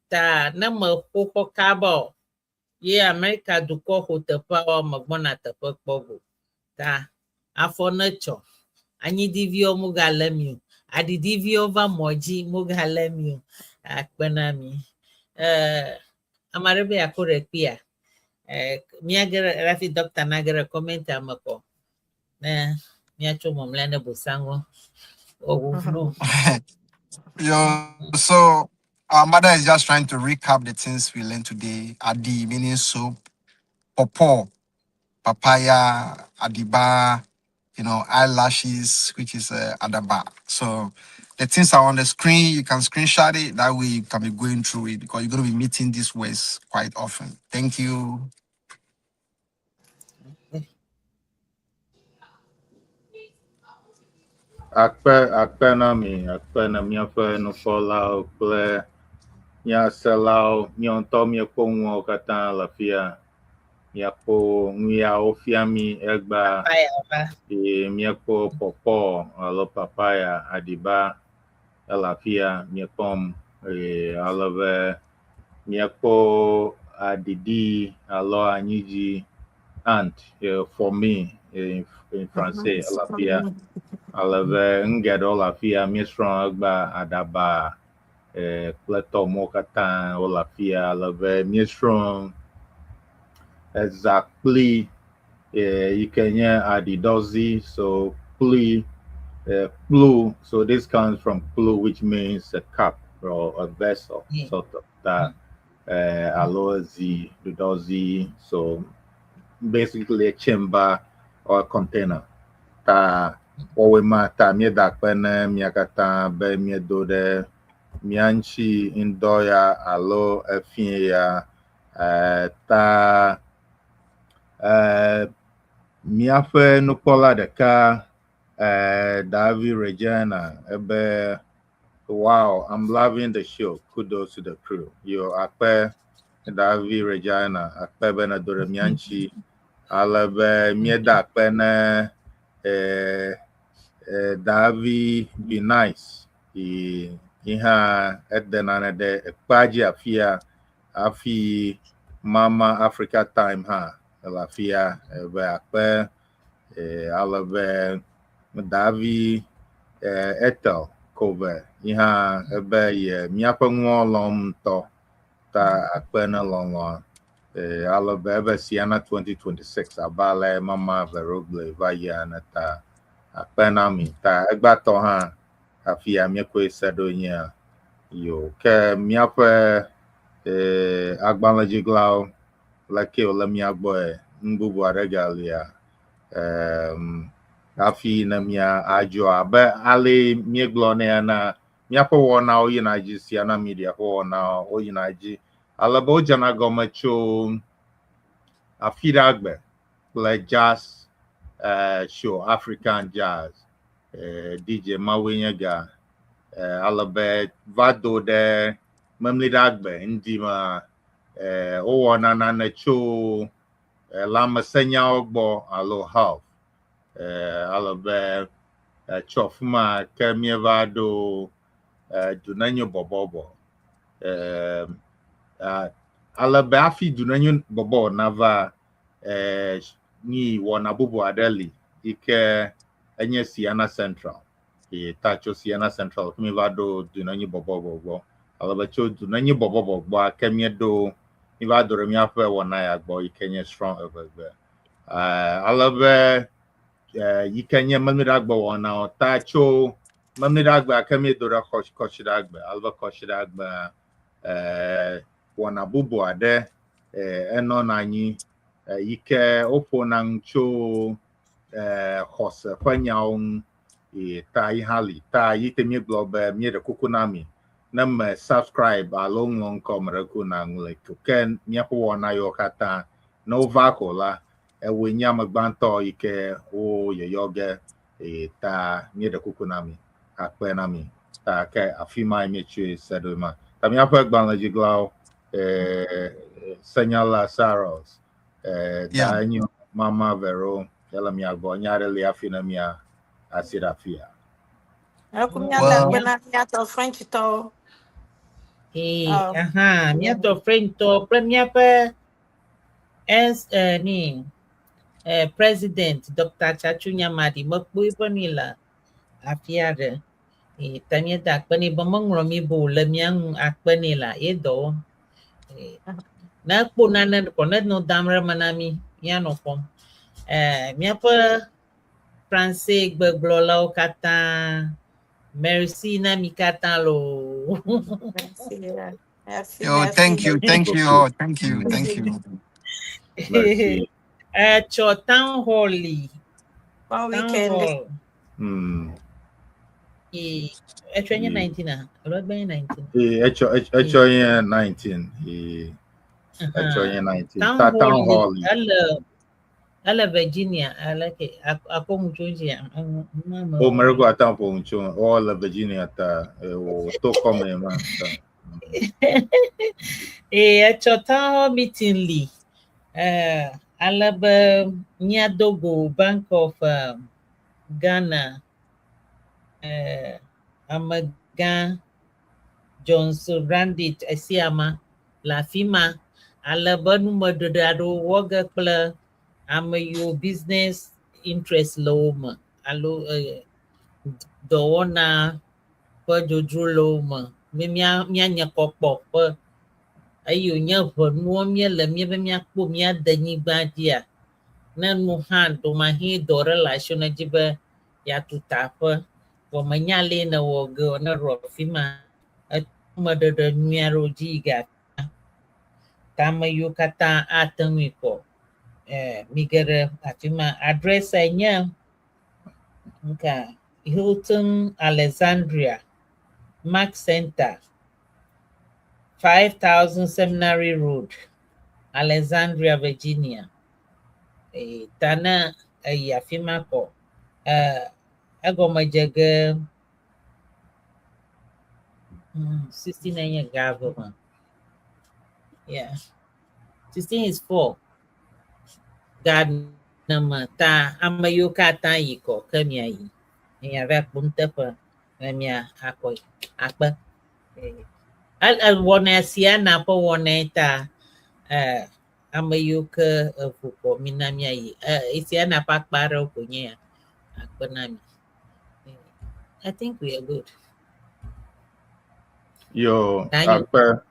ta na hopo kabo ye America duko hotepa o magbona tepa kpogo ta afọ nature anyị divio mugalemiu adidivio va moji mugalemiu akpenami amarebe akore pia miagere rafi doctor nagere comment amako na miacho momlene busango oguflu So our mother is just trying to recap the things we learned today. Adi meaning soup, popo, papaya, adiba, eyelashes, which is adaba. So the things are on the screen. You can screenshot it. That way you can be going through it because you're going to be meeting these words quite often. Thank you. Akpa Naami, Akpa na miafe no follow kple miaselao miaŋutɔ miekpɔ ŋuwo katã le afia. Miakpɔ nuyawo fia mi egba eye miekpɔ pɔpɔ alo papaya, adiba ele afia miekpɔm eye alebe miekpɔ adidi alo anyidzi ant for me in français ele afia. Alebe ngeɖewo le afia miesrɔ̃ egba adaba kple tɔmɔ katã wole afia alebe miesrɔ̃ ezakpli You can hear adidozi, so pli, plu. So this comes from plu, which means a cup or a vessel, sort of that. Alozi, dudozi. So basically a chamber or a container. Ta owema ta mieda pene miakata be miedode mianchi indoya alo efia ta miafe nukola deka Davi Regina ebe. Wow, I'm loving the show. Kudos to the crew. Yo Akpa Davi Regina Akpa Benadore Mianchi Alabe Mieda Akpene Davi be nice. Iha Edenana de Ekpaji Afia Afi Mama Africa time ha Elafia Ebe Akpa Alabe Davi Etel Kobe Iha Ebe Ye Miapa Ngolom To Ta Akpena Longon Alabe Ebe Siena 2026 Abale Mama Vero Vaya Nata Akpenami Ta Egbato Ha Afia Miekwe Sedonia Yo Ke Miapa Agbalaji Glau Lake Olemiagboe Mbubu Aregalia Afi na mia ajo abe ale mieglone na miapo wona o yinaji siana media ho na o yinaji alabo jana gomacho afira agbe play jazz show African jazz DJ Mawenyega alabe vado de memlida agbe ndima o wona na cho lama senya ogbo alo half alabe chofuma kemievado dunanyo bobobo alabe afi dunanyo bobo nava ni wona bubu adeli ike enye Siena Central tacho Siena Central kemievado dunanyo bobobo alabe cho dunanyo bobobo kemiedo ivado remiafe wona ya gbo ikenye Srɔ Eʋegbe alabe Yikenya Mamidagba wana tacho Mamidagba Kamidora Koshidagba Alba Koshidagba wana bubu ade eno nanyi yike opo nangcho hose fanyaung ta ihali ta yitemi globe miere kukunami nam subscribe along long komere kunang ken nyapo wana yokata no vakola we nyama gbanto ike o yoge ta miede kukunami akpenami ta ke afima imechi sedoma ta mi afa gbanla jiglaw senyala Cyrus da Enyo Mama Vero yala mi agbo nyare le afina mi asidafia French to miato French to premier pe es ni President Dr. Chachunya Madi Mokbui Bonilla Afiare Tanya Dakbani Bomongromi Bo Lemiang Akbanila Edo Nakpunana Ponet no Damra Manami Yanopom Miapa Francais Beglola Kata Merci Namikatalo. Oh, thank you. Oh, thank you. Merci. Cho Town Hall. One weekend. Actually, 19. A lot by 19. Actually, 19. Actually, 19. Town Hall. Ala Virginia. I like it. Ako mo Georgia. Oh, Marigo atampo uncho. All Virginia ta. To come man. Cho Town Hall meeting li. Alaba Nyadogo Bank of Ghana Amaga Johnson Randit Esiama La Fima Alaba Numadado Waga Kple Amayo business interest low alo Dona Pajodru low Mia Kokpop ayo nya vonu mia le mia be mia kpo mia danyi gbadia Nan muhan to mahi dora la shona jiba ya tutapa wa manyale na wogo na rofima at madada nyaro jiga tama yukata atamiko migere atima address nya nka Hilton Alexandria Mac Center 5000 Seminary Road Alexandria Virginia tana yafima ko agomajege 16 government. Yeah. 16 is 4. God namata amayoka tayiko kamia yi. Ya va punta pa mia ako akpa. Al wona siana po woneta amayoka fuko minamia yi. Isiana pakparo kunya akpa nami. I think we are good. Yo, Akpa.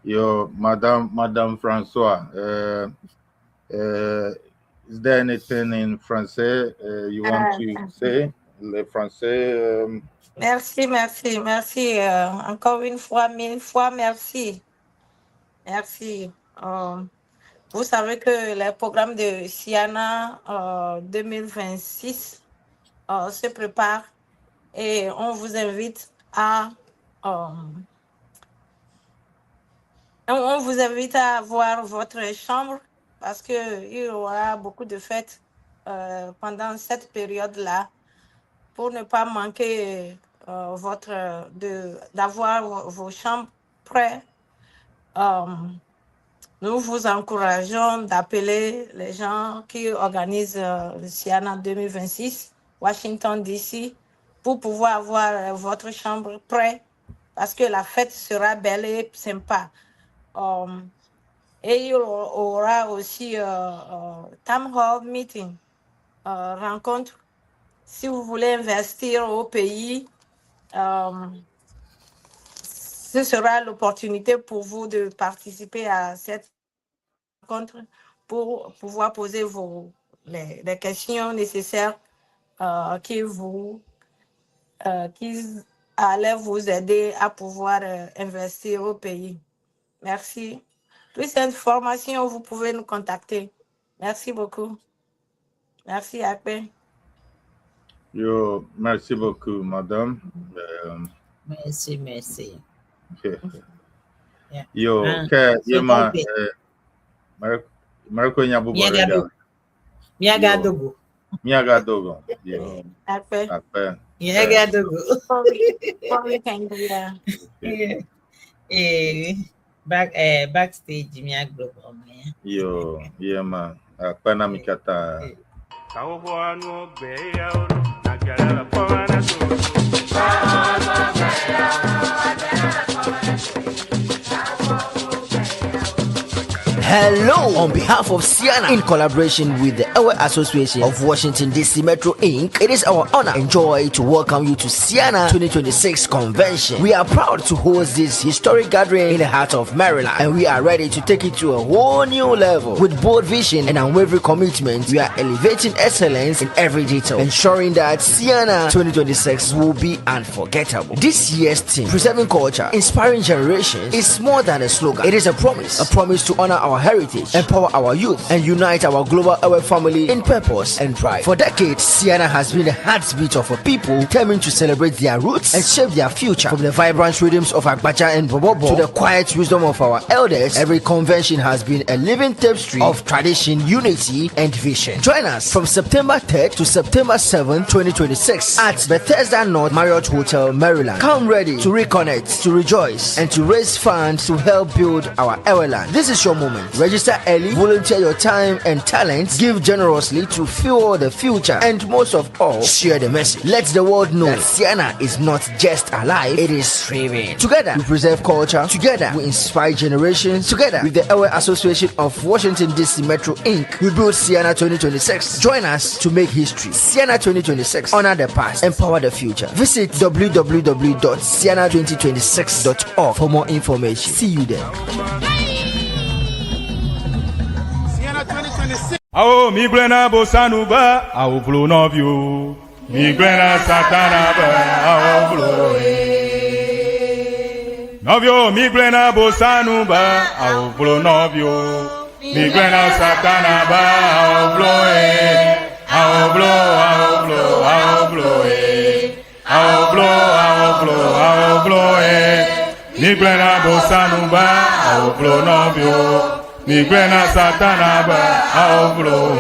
Yo, Madame Francois. Is there anything in français you want to say? Le français. Merci. Encore une fois, 1000 fois, merci. Merci. Vous savez que le programme de Siana 2026 se prépare et on vous invite à voir votre chambre parce qu'il y aura beaucoup de fêtes pendant cette période-là pour ne pas manquer d'avoir vos chambres prêtes. Nous vous encourageons d'appeler les gens qui organisent le Siana 2026, Washington, D.C., pour pouvoir avoir votre chambre prête parce que la fête sera belle et sympa. Et il y aura aussi Town Hall Meeting, rencontre. Si vous voulez investir au pays, ce sera l'opportunité pour vous de participer à cette rencontre pour pouvoir poser les questions nécessaires qui allaient vous aider à pouvoir investir au pays. Merci. Plus d'informations, vous pouvez nous contacter. Merci beaucoup. Merci, Akpa. Yo, merci beaucoup, madame. Merci. Yo, Marco Nyabu Miagadogo. Yo, Akpa. Miagadogo. We can do that. Backstage Miagadogo. Yo, yeah, man. Akpa na mikata. Hello, on behalf of Siana, in collaboration with the Ewe Association of Washington DC Metro Inc., it is our honor and joy to welcome you to Siana 2026 Convention. We are proud to host this historic gathering in the heart of Maryland, and we are ready to take it to a whole new level. With bold vision and unwavering commitment, we are elevating excellence in every detail, ensuring that Siana 2026 will be unforgettable. This year's theme, Preserving Culture, Inspiring Generations, is more than a slogan. It is a promise to honor our heritage, empower our youth, and unite our global Ewe family in purpose and pride. For decades, Siana has been the heartbeat of a people determined to celebrate their roots and shape their future. From the vibrant rhythms of Akbacha and Bobobo to the quiet wisdom of our elders, every convention has been a living tapestry of tradition, unity, and vision. Join us from September 3rd to September 7th, 2026 at Bethesda North Marriott Hotel, Maryland. Come ready to reconnect, to rejoice, and to raise funds to help build our Ewe land. This is your moment. Register early, volunteer your time and talents, give generously to fuel the future, and most of all, share the message. Let the world know that Siana is not just alive, it is thriving. Together, we preserve culture. Together, we inspire generations. Together, with the Ewe Association of Washington DC Metro Inc., we build Siana 2026. Join us to make history. Siana 2026. Honor the past. Empower the future. Visit www.siana2026.org for more information. See you there. Siena 2026. Ao migrena bosanuba, ao vlo novio. Migrena satanaba, ao vlo novio, migrena bosanuba, ao vlo novio. Migrena satanaba, ao vlo ao vlo, ao vlo, ao vlo ao vlo, ao vlo, ao vlo Migrena bosanuba, ao vlo novio. Migrena satanaba, ao vlo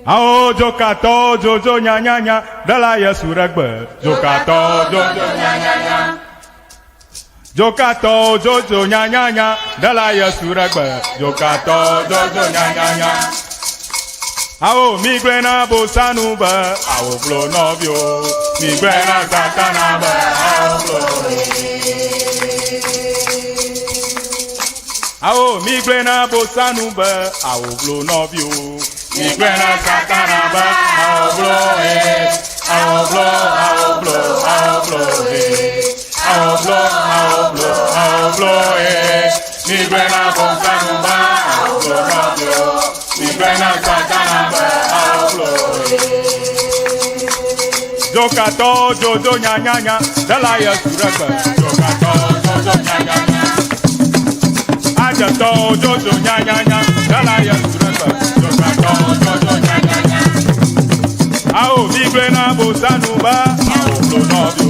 ao jokato, jojo nya nya nya, dala Srɔ Eʋegbe. Jokato, jojo nya nya nya. Jokato, jojo nya nya nya, dala Srɔ Eʋegbe. Jokato, jojo nya nya nya. Ao migrena bosanuba, ao vlo novio. Migrena satanaba, ao vlo ao migrena bosanuba, ao vlo novio. Migrena satanaba, ao vlo ao vlo, ao vlo, ao vlo ao vlo, ao vlo, ao vlo Migrena bosanuba, ao vlo novio. Migrena satanaba, ao vlo Jokato, jojo nya nya nya, dala Srɔ Eʋegbe. Jokato, jojo nya nya nya. Ajato, jojo nya nya nya, dala Srɔ Eʋegbe. Jokato, jojo nya nya nya. Ao migrena bosanuba, ao vlo novio.